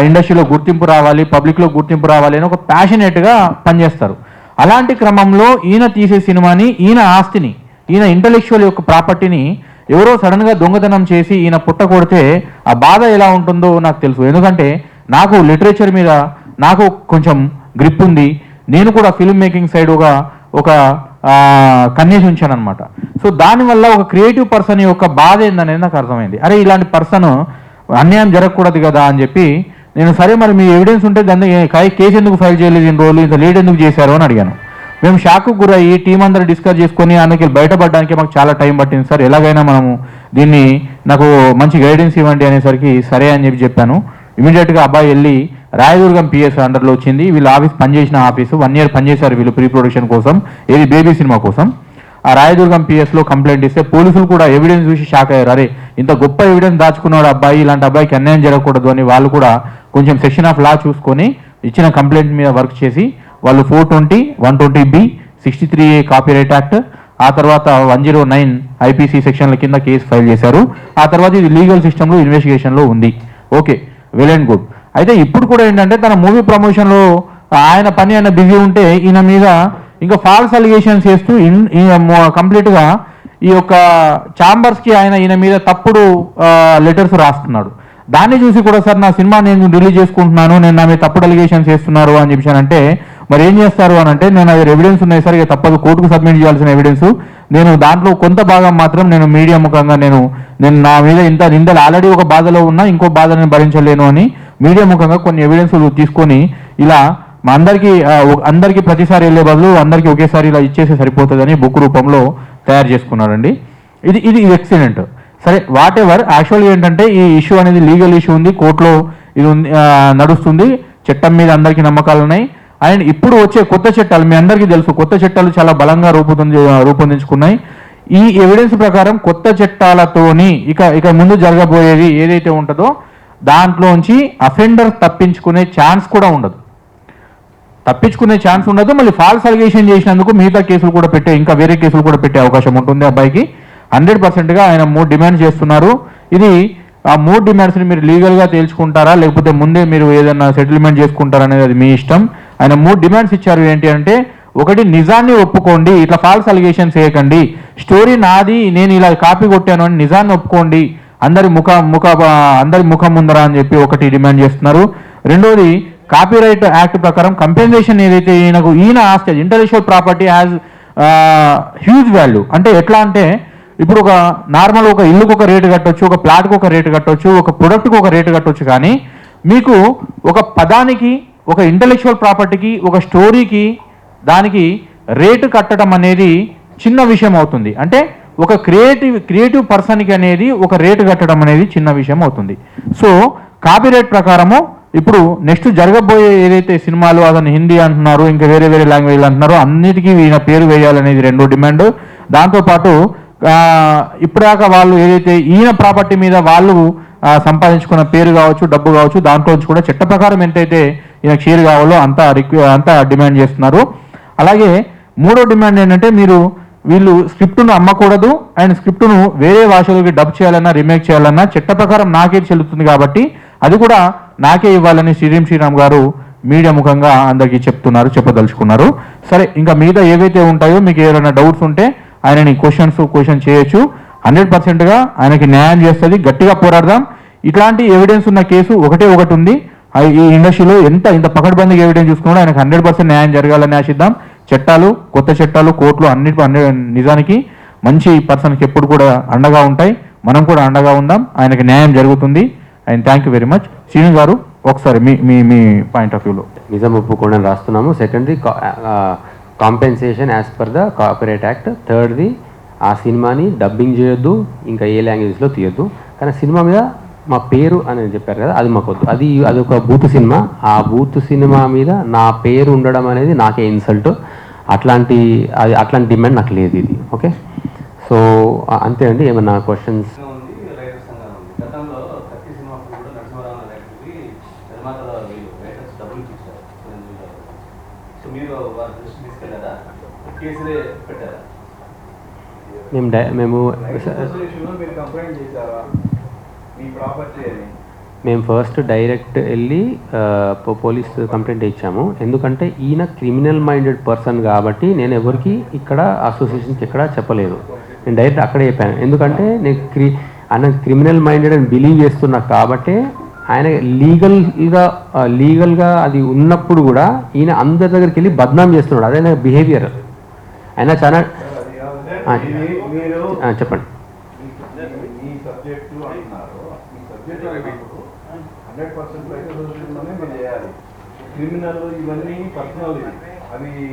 ఇండస్ట్రీలో గుర్తింపు రావాలి, పబ్లిక్లో గుర్తింపు రావాలి అని ఒక ప్యాషనేట్గా పనిచేస్తారు. అలాంటి క్రమంలో ఈయన తీసే సినిమాని, ఈయన ఆస్తిని, ఈయన ఇంటలెక్చువల్ యొక్క ప్రాపర్టీని ఎవరో సడన్గా దొంగతనం చేసి ఈయన పుట్ట కొడితే ఆ బాధ ఎలా ఉంటుందో నాకు తెలుసు. ఎందుకంటే నాకు లిటరేచర్ మీద నాకు కొంచెం గ్రిప్ ఉంది. నేను కూడా ఫిల్మ్ మేకింగ్ సైడ్ ఒక కన్నేసి ఉంచాను అనమాట. సో దానివల్ల ఒక క్రియేటివ్ పర్సన్ యొక్క బాధ ఏందనేది నాకు అర్థమైంది. అరే ఇలాంటి పర్సన్ అన్యాయం జరగకూడదు కదా అని చెప్పి నేను, సరే మరి మీ ఎవిడెన్స్ ఉంటే దాన్ని కేసు ఎందుకు ఫైల్ చేయలేదు, ఇన్ని రోజులు ఇంత లేట్ ఎందుకు చేశారు అని అడిగాను. మేము షాక్కు గురయ్యి టీం అందరూ డిస్కస్ చేసుకొని ఆయనకి బయటపడడానికి మాకు చాలా టైం పట్టింది సార్, ఎలాగైనా మనము దీన్ని నాకు మంచి గైడెన్స్ ఇవ్వండి అనేసరికి సరే అని చెప్పాను. ఇమీడియట్గా అబ్బాయి వెళ్ళి రాయదుర్గం పిఎస్ అండర్లో వచ్చింది, వీళ్ళు ఆఫీస్ పనిచేసిన ఆఫీసు 1 year పనిచేశారు వీళ్ళు ప్రీ ప్రొడక్షన్ కోసం, ఏది బేబీ సినిమా కోసం. ఆ రాయదుర్గం పిఎస్లో కంప్లైంట్ ఇస్తే పోలీసులు కూడా ఎవిడెన్స్ చూసి షాక్ అయ్యారు. అరే ఇంత గొప్ప ఎవిడెన్స్ దాచుకున్నాడు అబ్బాయి, ఇలాంటి అబ్బాయికి అన్యాయం జరగకూడదు అని వాళ్ళు కూడా కొంచెం సెక్షన్ ఆఫ్ లా చూసుకొని ఇచ్చిన కంప్లైంట్ మీద వర్క్ చేసి వాళ్ళు 420, 120B, 63A కాపీరైట్ యాక్ట్, ఆ తర్వాత 109 ఐపీసీ సెక్షన్ల కింద కేసు ఫైల్ చేశారు. ఆ తర్వాత ఇది లీగల్ సిస్టంలో ఇన్వెస్టిగేషన్లో ఉంది. Okay, well and good. అయితే ఇప్పుడు కూడా ఏంటంటే తన మూవీ ప్రమోషన్లో ఆయన పని ఆయన బిజీ ఉంటే ఈయన మీద ఇంకా ఫాల్స్ అలిగేషన్స్ చేస్తూ కంప్లీట్గా ఈ యొక్క ఛాంబర్స్కి ఈయన మీద తప్పుడు లెటర్స్ రాస్తున్నాడు. దాన్ని చూసి కూడా సార్ నా సినిమా నేను రిలీజ్ చేసుకుంటున్నాను, నేను నా మీద తప్పుడు అలిగేషన్స్ చేస్తున్నారు అని చెప్పానంటే మరి ఏం చేస్తారు అని అంటే, నేను అది ఎవిడెన్స్ ఉన్నాయి సార్, ఇక తప్పదు కోర్టుకు సబ్మిట్ చేయాల్సిన ఎవిడెన్స్, నేను దాంట్లో కొంత భాగం మాత్రం నేను మీడియా ముఖంగా నేను నా మీద ఇంత నిందలు ఆల్రెడీ ఒక బాధలో ఉన్నా ఇంకో బాధ నేను భరించలేను అని మీడియా ముఖంగా కొన్ని ఎవిడెన్స్ తీసుకొని ఇలా మా అందరికీ ప్రతిసారి వెళ్ళే బదులు అందరికీ ఒకేసారి ఇలా ఇచ్చేసి సరిపోతుందని బుక్ రూపంలో తయారు చేసుకున్నాడండి. ఇది ఎక్సలెంట్. సరే, వాట్ ఎవర్. యాక్చువల్గా ఏంటంటే ఈ ఇష్యూ అనేది లీగల్ ఇష్యూ ఉంది, కోర్టులో ఇది ఉంది, నడుస్తుంది. చట్టం మీద అందరికీ నమ్మకాలు ఉన్నాయి. అండ్ ఇప్పుడు వచ్చే కొత్త చట్టాలు మీ అందరికీ తెలుసు, కొత్త చట్టాలు చాలా బలంగా రూపొందించుకున్నాయి. ఈ ఎవిడెన్స్ ప్రకారం కొత్త చట్టాలతోని ఇక ముందు జరగబోయేది ఏదైతే ఉంటుందో దాంట్లోంచి అఫెండర్ తప్పించుకునే ఛాన్స్ కూడా ఉండదు. మళ్ళీ ఫాల్స్ అలిగేషన్ చేసినందుకు మిగతా కేసులు కూడా ఇంకా వేరే కేసులు కూడా పెట్టే అవకాశం ఉంటుంది అబ్బాయికి. 100%గా ఆయన 3 డిమాండ్స్ చేస్తున్నారు. ఇది ఆ 3 డిమాండ్స్ని మీరు లీగల్గా తేల్చుకుంటారా లేకపోతే ముందే మీరు ఏదైనా సెటిల్మెంట్ చేసుకుంటారా అనేది అది మీ ఇష్టం. ఆయన 3 డిమాండ్స్ ఇచ్చారు. ఏంటి అంటే, ఒకటి, నిజాన్ని ఒప్పుకోండి, ఇట్లా ఫాల్స్ అలిగేషన్ చేయకండి, స్టోరీ నాది, నేను ఇలా కాపీ కొట్టాను అని నిజాన్ని ఒప్పుకోండి అందరి ముఖం ముందర అని చెప్పి ఒకటి డిమాండ్ చేస్తున్నారు. రెండోది, కాపీరైట్ యాక్ట్ ప్రకారం కంపెన్సేషన్ ఏదైతే ఈయన ఆస్తి intellectual property has huge value. అంటే ఎట్లా అంటే, ఇప్పుడు ఒక నార్మల్ ఒక ఇల్లుకు ఒక రేటు కట్టొచ్చు, ఒక ప్లాట్కి ఒక రేటు కట్టొచ్చు, ఒక ప్రొడక్ట్కి ఒక రేటు కట్టొచ్చు. కానీ మీకు ఒక పదానికి, ఒక ఇంటలెక్చువల్ ప్రాపర్టీకి, ఒక స్టోరీకి దానికి రేటు కట్టడం అనేది చిన్న విషయం అవుతుంది. అంటే ఒక క్రియేటివ్ పర్సన్కి అనేది ఒక రేటు కట్టడం అనేది చిన్న విషయం అవుతుంది. సో కాపీరైట్ ప్రకారము ఇప్పుడు నెక్స్ట్ జరగబోయే ఏదైతే సినిమాలు అతను హిందీ అంటున్నారు, ఇంకా వేరే లాంగ్వేజ్లు అంటున్నారో అన్నిటికీ ఈయన పేరు వేయాలనేది రెండో డిమాండ్. దాంతోపాటు ఇప్పటిదాకా వాళ్ళు ఏదైతే ఈయన ప్రాపర్టీ మీద వాళ్ళు సంపాదించుకున్న పేరు కావచ్చు, డబ్బు కావచ్చు, దాంట్లోంచి కూడా చట్ట ప్రకారం ఎంతైతే ఈయన షేర్ కావాలో అంతా డిమాండ్ చేస్తున్నారు. అలాగే మూడో డిమాండ్ ఏంటంటే, వీళ్ళు స్క్రిప్ట్ను అమ్మకూడదు అండ్ స్క్రిప్ట్ను వేరే భాషలోకి డబ్ చేయాలన్నా రీమేక్ చేయాలన్నా చట్ట ప్రకారం నాకే చెల్లుతుంది కాబట్టి అది కూడా నాకే ఇవ్వాలని శ్రీరామ్ గారు మీడియా ముఖంగా అందరికీ చెప్పదలుచుకున్నారు. సరే, ఇంకా మిగతా ఏవైతే ఉంటాయో మీకు ఏమైనా డౌట్స్ ఉంటే ఆయనని క్వశ్చన్ చేయొచ్చు. 100%గా ఆయనకి న్యాయం చేస్తుంది. గట్టిగా పోరాడదాం. ఇట్లాంటి ఎవిడెన్స్ ఉన్న కేసు ఒకటి ఉంది ఈ ఇండస్ట్రీలో. ఇంత పకడ్బందీగా ఎవిడెన్స్ చూసుకున్నాడు. ఆయనకు 100% న్యాయం జరగాలని ఆశిద్దాం. కొత్త చట్టాలు, కోర్టులు నిజానికి మంచి పర్సన్కి ఎప్పుడు కూడా అండగా ఉంటాయి. మనం కూడా అండగా ఉందాం. ఆయనకి న్యాయం జరుగుతుంది. And thank you very much. Srinu గారు, ఒకసారి మీ పాయింట్ ఆఫ్ వ్యూలో. నిజం ఒప్పుకోండి రాస్తున్నాము. సెకండ్ది, compensation as per the copyright act. థర్డ్ది, ఆ సినిమాని డబ్బింగ్ చేయొద్దు, ఇంకా ఏ లాంగ్వేజ్లో తీయొద్దు. కానీ సినిమా మీద మా పేరు అని చెప్పారు కదా, అది మాకొద్దు. అది ఒక బూత్ సినిమా. ఆ బూత్ సినిమా మీద నా పేరు ఉండడం అనేది నాకే ఇన్సల్ట్. అట్లాంటి డిమాండ్ నాకు లేదు ఇది. ఓకే, సో అంతే అండి. ఏమన్నా క్వశ్చన్స్? మేము ఫస్ట్ డైరెక్ట్ వెళ్ళి పోలీస్ కంప్లైంట్ ఇచ్చాము. ఎందుకంటే ఈయన క్రిమినల్ మైండెడ్ పర్సన్ కాబట్టి నేను ఎవరికి ఇక్కడ అసోసియేషన్కి ఎక్కడ చెప్పలేదు. నేను డైరెక్ట్ అక్కడే చెప్పాను. ఎందుకంటే ఆయన క్రిమినల్ మైండెడ్ అని బిలీవ్ చేస్తున్నా కాబట్టి ఆయన లీగల్గా అది ఉన్నప్పుడు కూడా ఈయన అందరి దగ్గరికి వెళ్ళి బద్నాం చేస్తున్నాడు. అదే బిహేవియర్. ఆయన చాలా చెప్పండి.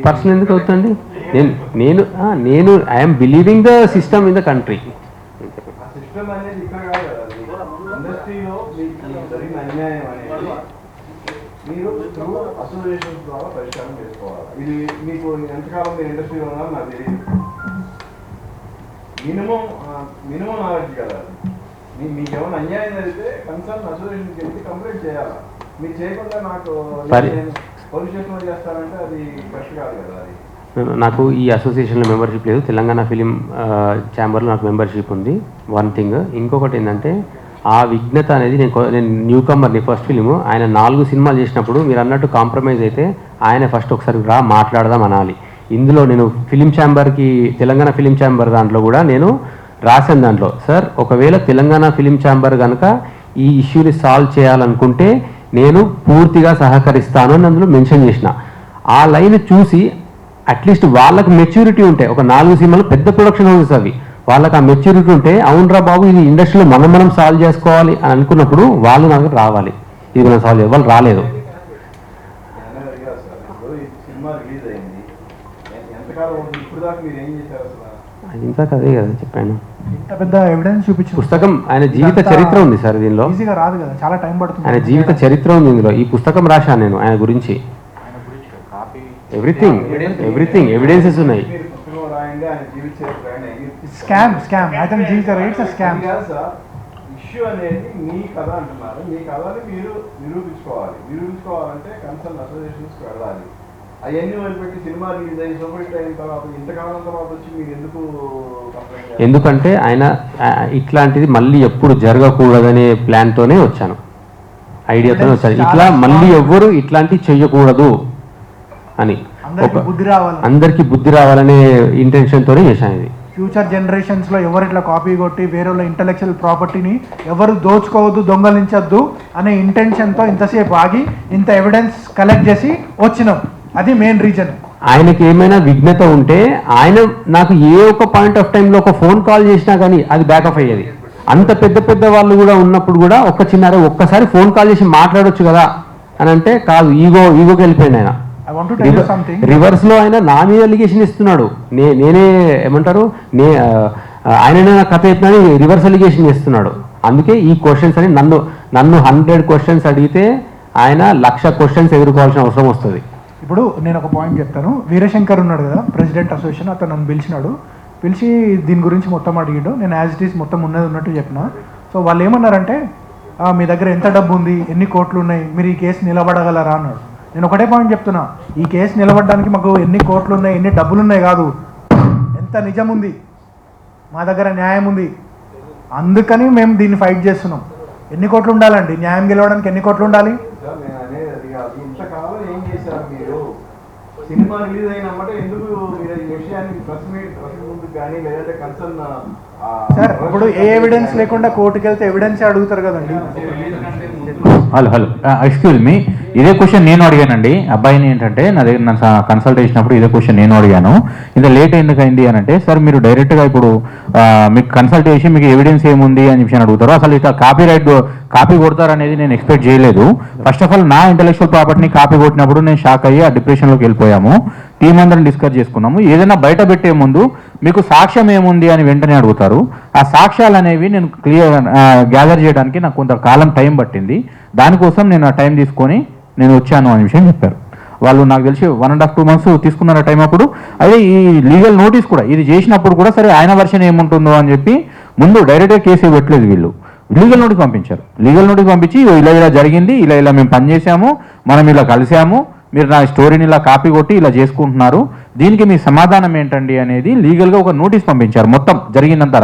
పర్సనల్ ఎందుకు అవుతుంది? నేను I'm believing the system in the country. మీరు అసోసియేషన్ ద్వారా పరిష్కారం చేసుకోవాలి. ఇది మీకు ఎంతకాలం ఇండస్ట్రీలో ఉన్నారు నాకు తెలియదు. మినిమం నాలెడ్జ్ కదా. మీకు ఏమైనా అన్యాయం జరిగితే కన్సర్న్ అసోసియేషన్కి వెళ్ళి కంప్లైంట్ చేయాలి. మీరు చేయకుండా నాకు పోలీస్ స్టేషన్లో చేస్తారంటే అది కరెక్ట్ కాదు కదా. అది నాకు ఈ అసోసియేషన్లో మెంబర్షిప్ లేదు. తెలంగాణ ఫిలిం ఛాంబర్లో నాకు మెంబర్షిప్ ఉంది. One thing. ఇంకొకటి ఏంటంటే ఆ విఘ్నత అనేది నేను న్యూ కమర్ని ఫస్ట్ ఫిలిము ఆయన 4 సినిమాలు చేసినప్పుడు మీరు అన్నట్టు కాంప్రమైజ్ అయితే ఆయన ఫస్ట్ ఒకసారి మాట్లాడదాం అనాలి. ఇందులో నేను ఫిలిం ఛాంబర్కి తెలంగాణ ఫిలిం ఛాంబర్ దాంట్లో కూడా నేను రాసిన దాంట్లో సార్ ఒకవేళ తెలంగాణ ఫిలిం ఛాంబర్ కనుక ఈ ఇష్యూని సాల్వ్ చేయాలనుకుంటే నేను పూర్తిగా సహకరిస్తాను అని అందులో మెన్షన్ చేసిన. ఆ లైన్ చూసి అట్లీస్ట్ వాళ్ళకు మెచ్యూరిటీ ఉంటే ఒక 4 సినిమాలు పెద్ద ప్రొడక్షన్ హౌసెస్ అవి వాళ్ళకి ఆ మెచ్యూరిటీ ఉంటే అవునరా బాబు ఇది ఇండస్ట్రీలో మనం సాల్వ్ చేసుకోవాలి అని అనుకున్నప్పుడు వాళ్ళు నాకు రావాలి. ఇది మనం సాల్వ్ చేయాలి. వాళ్ళు రాలేదు. సినిమా రిలీజ్ అయింది ఎంతకాలం ఇప్పుడు దాకా మీరు ఏం చేశారు అసలు? ఇంత కదే కదా చెప్పాను. ఇంత పెద్ద ఎవిడెన్స్ చూపించు. పుస్తకం ఆయన జీవిత చరిత్ర ఉంది సార్ దీనిలో. ఈజీగా రాదు కదా, చాలా టైం పడుతుంది. ఆయన జీవిత చరిత్ర ఉంది ఇందులో. ఈ పుస్తకం రాశాను నేను ఆయన గురించి. ఎవ్రీథింగ్ ఎవిడెన్సెస్ ఉన్నాయి. స్కామ్ అతని జీవిత రేట్స్ స్కామ్ సార్. ఇష్యూ అనేది మీ కథ అంటున్నారు. మీ కథని మీరు నిరూపించుకోవాలంటే కన్సర్న్ అసోసియేషన్స్కి వెళ్ళాలి. అవన్నీ వదిలిపెట్టి సినిమా రిలీజ్ అయ్యి సూపర్ హిట్ అయిన తర్వాత ఇంతకాలం తర్వాత వచ్చి మీరు ఎందుకు కంప్లైంట్? ఎందుకంటే ఆయన ఇట్లాంటిది మళ్ళీ ఎప్పుడు జరగకూడదనే ప్లాన్తోనే వచ్చాను, ఐడియాతోనే వచ్చాను. ఇట్లా మళ్ళీ ఎవ్వరు ఇట్లాంటివి చెయ్యకూడదు అని అందరికీ బుద్ధి రావాలనే ఇంటెన్షన్తోనే చేశాను ఇది. ఫ్యూచర్ జనరేషన్స్లో ఎవరు ఇట్లా కాపీ కొట్టి వేరే ఇంటలెక్చువల్ ప్రాపర్టీని ఎవరు దోచుకోవద్దు, దొంగలించద్దు అనే ఇంటెన్షన్తో ఇంతసేపు ఆగి ఇంత ఎవిడెన్స్ కలెక్ట్ చేసి వచ్చినాం. అది మెయిన్ రీజన్. ఆయనకి ఏమైనా విఘ్నత ఉంటే ఆయన నాకు ఏ ఒక పాయింట్ ఆఫ్ టైంలో ఒక ఫోన్ కాల్ చేసినా కానీ అది బ్యాకప్ అయ్యేది. అంత పెద్ద వాళ్ళు కూడా ఉన్నప్పుడు కూడా ఒక్కసారి ఫోన్ కాల్ చేసి మాట్లాడొచ్చు కదా అని అంటే కాదు, ఈగోకి వెళ్ళిపోయింది ఆయన. రివర్స్ లో ఆయన నా మీద అలిగేషన్ ఇస్తున్నాడు. నేనే ఏమంటారు ఆయన కథ ఎత్తునని రివర్స్ అలిగేషన్ చేస్తున్నాడు. అందుకే ఈ క్వశ్చన్స్ అని నన్ను 100 క్వశ్చన్స్ అడిగితే ఆయన 1,00,000 క్వశ్చన్స్ ఎదుర్కోవాల్సిన అవసరం వస్తుంది. ఇప్పుడు నేను ఒక పాయింట్ చెప్తాను. వీరశంకర్ ఉన్నాడు కదా ప్రెసిడెంట్ అసోసియేషన్, అతను నన్ను పిలిచి దీని గురించి మొత్తం అడిగాడు. నేను యాజ్ ఇట్ ఈస్ మొత్తం ఉన్నట్టు చెప్పిన. సో వాళ్ళు ఏమన్నారంటే మీ దగ్గర ఎంత డబ్బు ఉంది, ఎన్ని కోట్లు ఉన్నాయి, మీరు ఈ కేసు నిలబడగలరా అన్నాడు. నేను ఒకటే పాయింట్ చెప్తున్నా, ఈ కేసు నిలబడడానికి మాకు ఎన్ని కోట్లు ఉన్నాయి, ఎన్ని డబ్బులు ఉన్నాయి కాదు, ఎంత నిజం ఉంది, మా దగ్గర న్యాయం ఉంది, అందుకని మేము దీన్ని ఫైట్ చేస్తున్నాం. ఎన్ని కోట్లు ఉండాలండి న్యాయం గెలవడానికి? ఎన్ని కోట్లు ఉండాలి? ఇంతకాలం ఏం చేశారు మీరు? సినిమా రిలీజ్ అయినమాట ఎందుకు మీరు ఈ విషయాన్ని ప్రెస్ ముందు కానీ లేదంటే కన్సర్న్ సార్ ఇప్పుడు ఏ ఎవిడెన్స్ లేకుండా కోర్టుకి వెళ్తే ఎవిడెన్స్ అడుగుతారు కదండి. హలో ఎక్స్క్యూజ్ మీ, ఇదే క్వశ్చన్ నేను అడిగానండి అబ్బాయిని. ఏంటంటే నా దగ్గర నన్ను కన్సల్ట్ చేసినప్పుడు ఇదే క్వశ్చన్ నేను అడిగాను. ఇంత లేట్ ఎందుకైంది అని అంటే, సార్ మీరు డైరెక్ట్గా ఇప్పుడు మీకు కన్సల్ట్ చేసి మీకు ఎవిడెన్స్ ఏముంది అని చెప్పి అడుగుతారు. అసలు ఇట్లా కాపీ కొడతారనేది నేను ఎక్స్పెక్ట్ చేయలేదు. ఫస్ట్ ఆఫ్ ఆల్ నా ఇంటెలెక్చువల్ ప్రాపర్టీని కాపీ కొట్టినప్పుడు నేను షాక్ అయ్యి ఆ డిప్రెషన్లోకి వెళ్ళిపోయాము. టీం అందరం డిస్కస్ చేసుకున్నాము. ఏదైనా బయట పెట్టే ముందు మీకు సాక్ష్యం ఏముంది అని వెంటనే అడుగుతారు. ఆ సాక్ష్యాలు అనేవి నేను గ్యాదర్ చేయడానికి నాకు కొంత కాలం టైం పట్టింది. దానికోసం నేను ఆ టైం తీసుకొని నేను వచ్చాను అనే విషయం చెప్పారు వాళ్ళు. నాకు తెలిసి 1.5-2 months తీసుకున్నారు టైం. అప్పుడు అదే ఈ లీగల్ నోటీస్ కూడా ఇది చేసినప్పుడు కూడా సరే ఆయన వర్షన్ ఏముంటుందో అని చెప్పి ముందు డైరెక్ట్గా కేసు పెట్టలేదు. వీళ్ళు లీగల్ నోటీస్ పంపించారు. లీగల్ నోటీస్ పంపించి ఇలా జరిగింది, ఇలా మేము పనిచేసాము, మనం ఇలా కలిసాము, మీరు నా స్టోరీని ఇలా కాపీ కొట్టి ఇలా చేసుకుంటున్నారు, దీనికి మీ సమాధానం ఏంటండి అనేది లీగల్గా ఒక నోటీస్ పంపించారు. మొత్తం జరిగిందంతా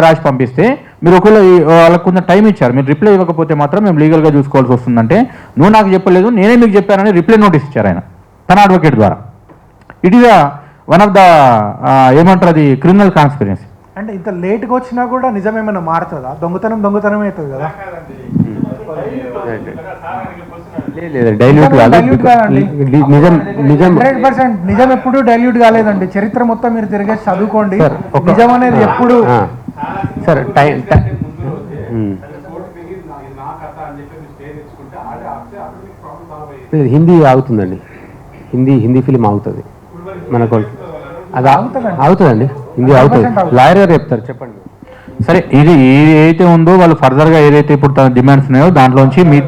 రాసి పంపిస్తే మీరు ఒకవేళ వాళ్ళకు కొంచెం టైం ఇచ్చారు, మీరు రిప్లై ఇవ్వకపోతే మాత్రం మేము లీగల్గా చూసుకోవాల్సి వస్తుందంటే నువ్వు నాకు చెప్పలేదు నేనే మీకు చెప్పానని రిప్లై నోటీస్ ఇచ్చారు ఆయన తన అడ్వకేట్ ద్వారా. It is one of the ఏమంటారు అది క్రిమినల్ కాన్స్పిరెన్సీ. అంటే ఇంత లేట్గా వచ్చినా కూడా నిజం ఏమైనా మారుతుందా? దొంగతనం అవుతుంది కదా. నిజం ఎప్పుడు డైల్యూట్ కాలేదండి. చరిత్ర మొత్తం మీరు తిరిగేసి చదువుకోండి. నిజం అనేది ఎప్పుడు సరే హిందీ ఆగుతుందండి. హిందీ ఫిలిం ఆగుతుంది మనకు. అది ఆగుతుందండి, హిందీ ఆగుతుంది. లాయర్ గారు చెప్తారు, చెప్పండి. సరే ఇది ఏదైతే ఉందో వాళ్ళు ఫర్దర్గా ఏదైతే ఇప్పుడు తన డిమాండ్స్ ఉన్నాయో దాంట్లోంచి మీ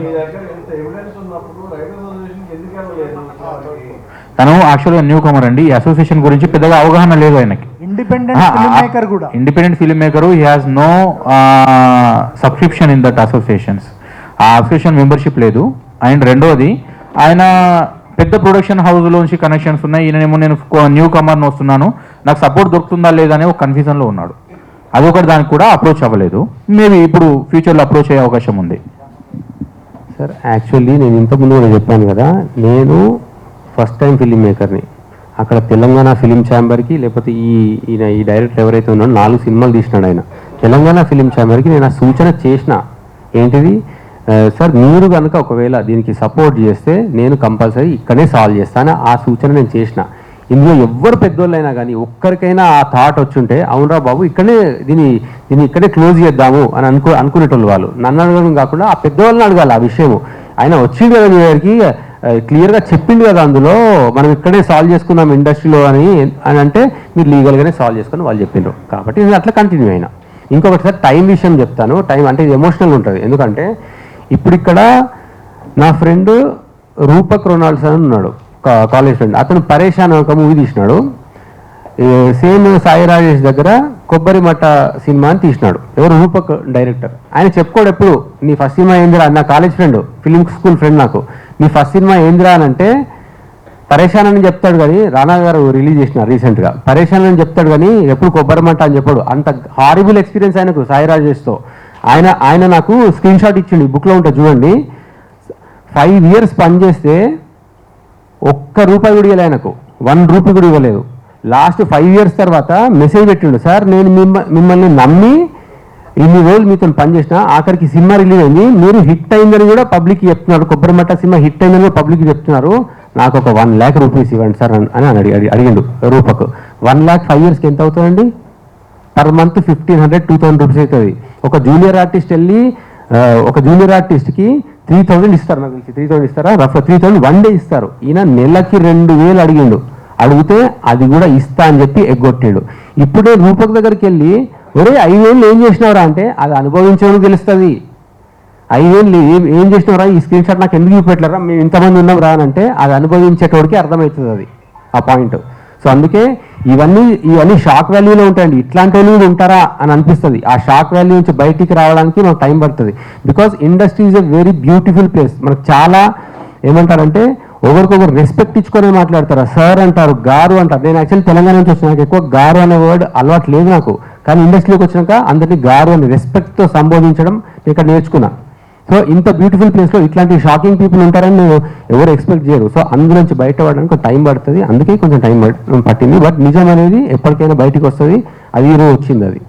తను యాక్చువల్గా న్యూ కమర్ అండి. ఈ అసోసియేషన్ గురించి పెద్దగా అవగాహన లేదు ఆయనకి. ఇండిపెండెంట్ ఫిల్మ్ మేకర్ కూడా independent film maker he has no subscription in that associations. ఆ అసోసియేషన్ మెంబర్షిప్ లేదు. అండ్ రెండోది ఆయన పెద్ద ప్రొడక్షన్ హౌస్లోంచి కనెక్షన్స్ ఉన్నాయి, ఈయనేమో నేను న్యూ కమర్ని వస్తున్నాను, నాకు సపోర్ట్ దొరుకుతుందా లేదా అనే ఒక కన్ఫ్యూజన్లో ఉన్నాడు. అదొకటి దానికి కూడా అప్రోచ్ అవ్వలేదు. మేబీ ఇప్పుడు ఫ్యూచర్లో అప్రోచ్ అయ్యే అవకాశం ఉంది. సార్ యాక్చువల్లీ నేను ఇంతకుముందు కూడా చెప్పాను కదా, నేను ఫస్ట్ టైం ఫిలిం మేకర్ని. అక్కడ తెలంగాణ ఫిలిం ఛాంబర్కి లేకపోతే ఈ డైరెక్టర్ ఎవరైతే ఉన్నాడో 4 సినిమాలు తీసినాడు ఆయన. తెలంగాణ ఫిలిం ఛాంబర్కి నేను ఆ సూచన చేసిన, ఏంటిది సార్ మీరు కనుక ఒకవేళ దీనికి సపోర్ట్ చేస్తే నేను కంపల్సరీ ఇక్కడే సాల్వ్ చేస్తాను, ఆ సూచన నేను చేసిన. ఇందులో ఎవ్వరు పెద్దోళ్ళైనా కానీ ఒక్కరికైనా ఆ థాట్ వచ్చుంటే అవునరా బాబు దీన్ని ఇక్కడే క్లోజ్ చేద్దాము అని అనుకునేటోళ్ళు వాళ్ళు. నన్ను అడగడం కాకుండా ఆ పెద్దవాళ్ళని అడగాలి ఆ విషయము. ఆయన వచ్చింది కదా మీ దగ్గరికి, క్లియర్గా చెప్పిండు కదా అందులో మనం ఇక్కడే సాల్వ్ చేసుకుందాం ఇండస్ట్రీలో అని అంటే మీరు లీగల్గానే సాల్వ్ చేసుకొని వాళ్ళు చెప్పిండ్రు. కాబట్టి నేను అట్లా కంటిన్యూ అయినా. ఇంకొకటి సార్ టైం విషయం చెప్తాను. టైం అంటే ఇది ఎమోషనల్ ఉంటుంది. ఎందుకంటే ఇప్పుడు ఇక్కడ నా ఫ్రెండ్ రూపక్ రొనాల్డ్స్ అని ఉన్నాడు, కాలేజ్ ఫ్రెండ్. అతను పరేషాన్ ఒక మూవీ తీసినాడు. సేమ్ సాయి రాజేష్ దగ్గర కొబ్బరి మట్ట సినిమా అని తీసినాడు. ఎవరు? రూపక్ డైరెక్టర్. ఆయన చెప్పుకోడు ఎప్పుడు నీ ఫస్ట్ సినిమా ఏందిరా, నా college friend, film school friend నాకు, నీ ఫస్ట్ సినిమా ఏందిరా అని అంటే పరేషాన్ అని చెప్తాడు. కానీ రానా గారు రిలీజ్ చేసినారు రీసెంట్గా, పరేషాన్ అని చెప్తాడు కానీ ఎప్పుడు కొబ్బరి మట్ట అని చెప్పాడు. అంత హారిబుల్ ఎక్స్పీరియన్స్ ఆయనకు సాయి రాజేష్తో. ఆయన నాకు స్క్రీన్ షాట్ ఇచ్చిండు, ఈ బుక్లో ఉంటుంది చూడండి. 5 years పనిచేస్తే ₹1 కూడా ఇవ్వలేదు ఆయనకు, ₹1 కూడా ఇవ్వలేదు. లాస్ట్ 5 years తర్వాత మెసేజ్ పెట్టిండు, సార్ నేను మిమ్మల్ని నమ్మి ఇన్ని రోజులు మీతో పనిచేసిన, ఆఖరికి సినిమా రిలీజ్ అయింది, మీరు హిట్ అయిందని కూడా పబ్లిక్కి చెప్తున్నారు, కొబ్బరి మట్ట సినిమా హిట్ అయిందని కూడా పబ్లిక్కి చెప్తున్నారు, నాకు ఒక ₹1 lakh ఇవ్వండి సార్ అని అడిగిండు రూపక్. 1 lakh 5 yearsకి ఎంత అవుతుందండి? పర్ మంత్ 1500 2000 రూపీస్ అవుతుంది. ఒక జూనియర్ ఆర్టిస్ట్ వెళ్ళి ఒక జూనియర్ ఆర్టిస్ట్కి 3000 ఇస్తారు, నాకు 3000 ఇస్తారా, రఫ్ 3000 1 day ఇస్తారు. ఈయన నెలకి 2000 అడిగిండు. అడిగితే అది కూడా ఇస్తా అని చెప్పి ఎగ్గొట్టాడు. ఇప్పుడే రూపక్ దగ్గరికి వెళ్ళి ఒరే 5,000 ఏం చేసినవరా అంటే అది అనుభవించడం తెలుస్తుంది. 5,000 ఏం చేసినవరా, ఈ స్క్రీన్ షాట్ నాకు ఎందుకు చూపెట్టలేరా, మేము ఇంతమంది ఉన్నాం రా అని అంటే అది అనుభవించేటోడికి అర్థమవుతుంది అది ఆ పాయింట్. సో అందుకే ఇవన్నీ షాక్ వాల్యూలో ఉంటాయండి. ఇట్లాంటి వాళ్ళు ఉంటారా అని అనిపిస్తుంది. ఆ షాక్ వాల్యూ నుంచి బయటికి రావడానికి మనకు టైం పడుతుంది. Because industry is a very beautiful place. మనకు చాలా ఏమంటారంటే ఒకరికొకరు రెస్పెక్ట్ ఇచ్చుకొని మాట్లాడతారు. సార్ అంటారు, గారు అంటారు. నేను యాక్చువల్లీ తెలంగాణ నుంచి వచ్చిన, నాకు ఎక్కువ గారు అనే వర్డ్ అలవాటు లేదు నాకు. కానీ ఇండస్ట్రీలోకి వచ్చినాక అందరినీ గారు అని రెస్పెక్ట్తో సంబోధించడం ఇక్కడ నేర్చుకున్నా. సో ఇంత బ్యూటిఫుల్ ప్లేస్లో ఇట్లాంటి షాకింగ్ పీపుల్ ఉంటారని నేను ఎవరు ఎక్స్పెక్ట్ చేయరు. సో అందులోంచి బయట పడడానికి టైం పడుతుంది. అందుకే కొంచెం టైం పట్టింది. బట్ నిజం అనేది ఎప్పటికైనా బయటికి వస్తుంది. అది ఈరోజు వచ్చింది. అది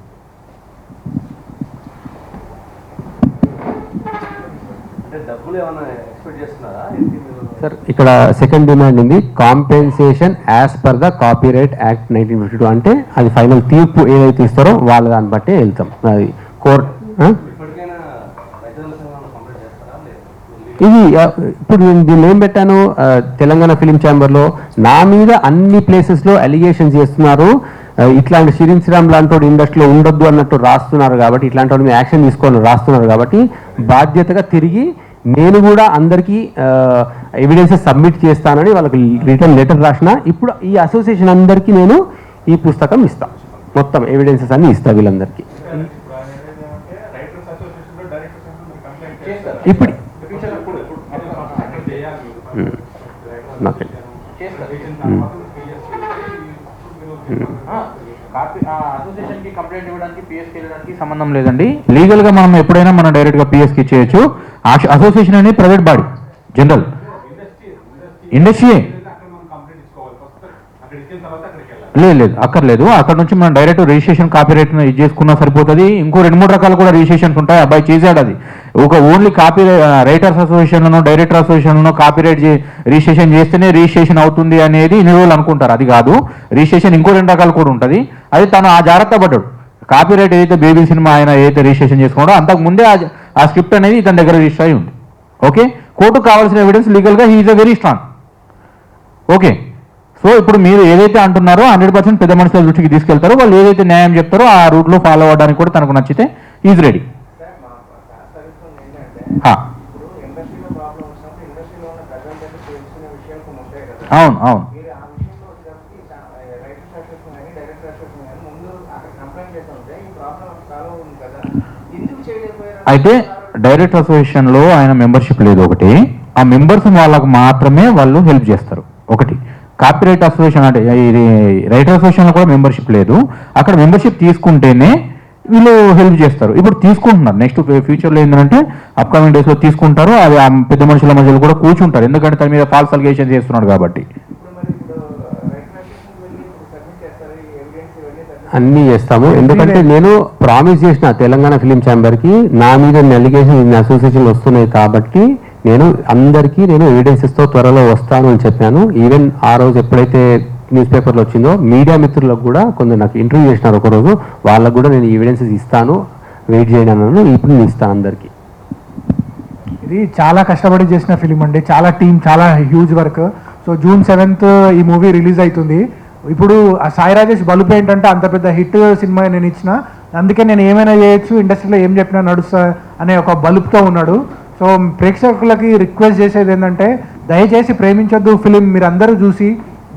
సార్ ఇక్కడ సెకండ్ డిమాండ్ ఉంది, compensation as per the copyright act 1952. అంటే అది ఫైనల్ తీర్పు ఏదైతే ఇస్తారో వాళ్ళ దాన్ని బట్టే వెళ్తాం. అది కోర్ట్ ఇది ఇప్పుడు దీన్ని ఏం పెట్టాను, తెలంగాణ ఫిలిం ఛాంబర్లో నా మీద అన్ని ప్లేసెస్లో అలిగేషన్స్ చేస్తున్నారు. ఇట్లాంటి శిరీన్ శ్రీరామ్ లాంటి ఇండస్ట్రీలో ఉండొద్దు అన్నట్టు రాస్తున్నారు. కాబట్టి ఇట్లాంటి వాళ్ళు మీరు యాక్షన్ తీసుకొని రాస్తున్నారు. కాబట్టి బాధ్యతగా తిరిగి నేను కూడా అందరికీ ఎవిడెన్సెస్ సబ్మిట్ చేస్తానని వాళ్ళకి రిటర్న్ లెటర్ రాసిన. ఇప్పుడు ఈ అసోసియేషన్ అందరికీ నేను ఈ పుస్తకం ఇస్తాను, మొత్తం ఎవిడెన్సెస్ అన్ని ఇస్తాను వీళ్ళందరికీ. ఇప్పుడు అసోసియేషన్కి కంప్లైంట్ ఇవ్వడానికి పిఎస్కి వెళ్ళడానికి సంబంధం లేదండి. లీగల్గా మనం ఎప్పుడైనా మనం డైరెక్ట్గా పిఎస్కి ఇచ్చేయచ్చు. అసోసియేషన్ అనేది ప్రైవేట్ బాడీ, జనరల్ ఇండస్ట్రీ. లేదు అక్కర్లేదు. అక్కడ నుంచి మనం డైరెక్ట్ రిజిస్ట్రేషన్ కాపీరైట్ ఇది చేసుకున్నా సరిపోతుంది. ఇంకో 2-3 రకాలు కూడా రిజిస్ట్రేషన్స్ ఉంటాయి. అబ్బాయి చేశాడు అది. ఒక ఓన్లీ కాపీ రైటర్స్ అసోసియేషన్లోనో డైరెక్టర్ అసోసియేషన్లోనో కాపీరైట్ రిజిస్ట్రేషన్ చేస్తేనే రిజిస్ట్రేషన్ అవుతుంది అనేది ఇన్ని రోజులు అనుకుంటారు. అది కాదు. రిజిస్ట్రేషన్ ఇంకో 2 రకాలు కూడా ఉంటుంది. అది తను ఆ జాగ్రత్త పడ్డాడు. కాపీరైట్ ఏదైతే బేబీ సినిమా ఆయన ఏదైతే రిజిస్ట్రేషన్ చేసుకున్నాడో అంతకు ముందే ఆ స్క్రిప్ట్ అనేది ఇతని దగ్గర రిజిస్టర్ అయి ఉంది. ఓకే, కోర్టుకు కావాల్సిన ఎవిడెన్స్ లీగల్గా he is a very strong. Okay, so ఇప్పుడు మీరు ఏదైతే అంటున్నారో 100% పెద్ద మనుషుల దృష్టికి తీసుకెళ్తారో, వాళ్ళు ఏదైతే న్యాయం చెప్తారో ఆ రూట్లో ఫాలో అవ్వడానికి కూడా తనకు నచ్చితే ఈజ్ రెడీ. అవును అవును అయితే డైరెక్టర్ అసోసియేషన్లో ఆయన మెంబర్షిప్ లేదు ఒకటి, ఆ మెంబర్స్ వాళ్ళకు మాత్రమే వాళ్ళు హెల్ప్ చేస్తారు ఒకటి. కాపీరైట్ అసోసియేషన్ అంటే ఇది రైటర్ అసోసియేషన్లో కూడా మెంబర్షిప్ లేదు, అక్కడ మెంబర్షిప్ తీసుకుంటేనే వీళ్ళు హెల్ప్ చేస్తారు. ఇప్పుడు తీసుకుంటున్నారు, నెక్స్ట్ ఫ్యూచర్లో ఏంటంటే అప్కమింగ్ డేస్లో తీసుకుంటారు. అది ఆ పెద్ద మనుషుల మధ్యలో కూడా కూర్చుంటారు, ఎందుకంటే తన మీద ఫాల్స్ అలిగేషన్ చేస్తున్నాడు కాబట్టి. అన్నీ చేస్తాము, ఎందుకంటే నేను ప్రామిస్ చేసిన తెలంగాణ ఫిలిం ఛాంబర్కి నా మీద అలిగేషన్ అసోసియేషన్లు వస్తున్నాయి కాబట్టి నేను అందరికీ నేను ఎవిడెన్సెస్తో త్వరలో వస్తాను అని చెప్పాను. ఈవెన్ ఆ రోజు ఎప్పుడైతే న్యూస్ పేపర్లో వచ్చిందో మీడియా మిత్రులకు కూడా కొందరు నాకు ఇంటర్వ్యూ చేసినారు ఒకరోజు, వాళ్ళకు కూడా నేను ఎవిడెన్సెస్ ఇస్తాను, వెయిట్ చేయను అన్నాను. ఇప్పుడు నేను ఇస్తాను అందరికీ. ఇది చాలా కష్టపడి చేసిన ఫిలిం అండి, చాలా టీం, చాలా huge work. So June 7th ఈ మూవీ రిలీజ్ అవుతుంది. ఇప్పుడు ఆ సాయి రాజేష్ బలుపు ఏంటంటే అంత పెద్ద హిట్ సినిమా నేను ఇచ్చిన, అందుకే నేను ఏమైనా చేయొచ్చు, ఇండస్ట్రీలో ఏం చెప్పినా నడుస్తా అనే ఒక బలుపుతో ఉన్నాడు. సో ప్రేక్షకులకి రిక్వెస్ట్ చేసేది ఏంటంటే దయచేసి ప్రేమించొద్దు ఫిలిం మీరు అందరూ చూసి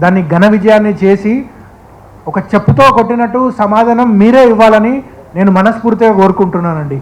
దాన్ని ఘన విజయాన్ని చేసి ఒక చెప్పుతో కొట్టినట్టు సమాధానం మీరే ఇవ్వాలని నేను మనస్ఫూర్తిగా కోరుకుంటున్నానండి.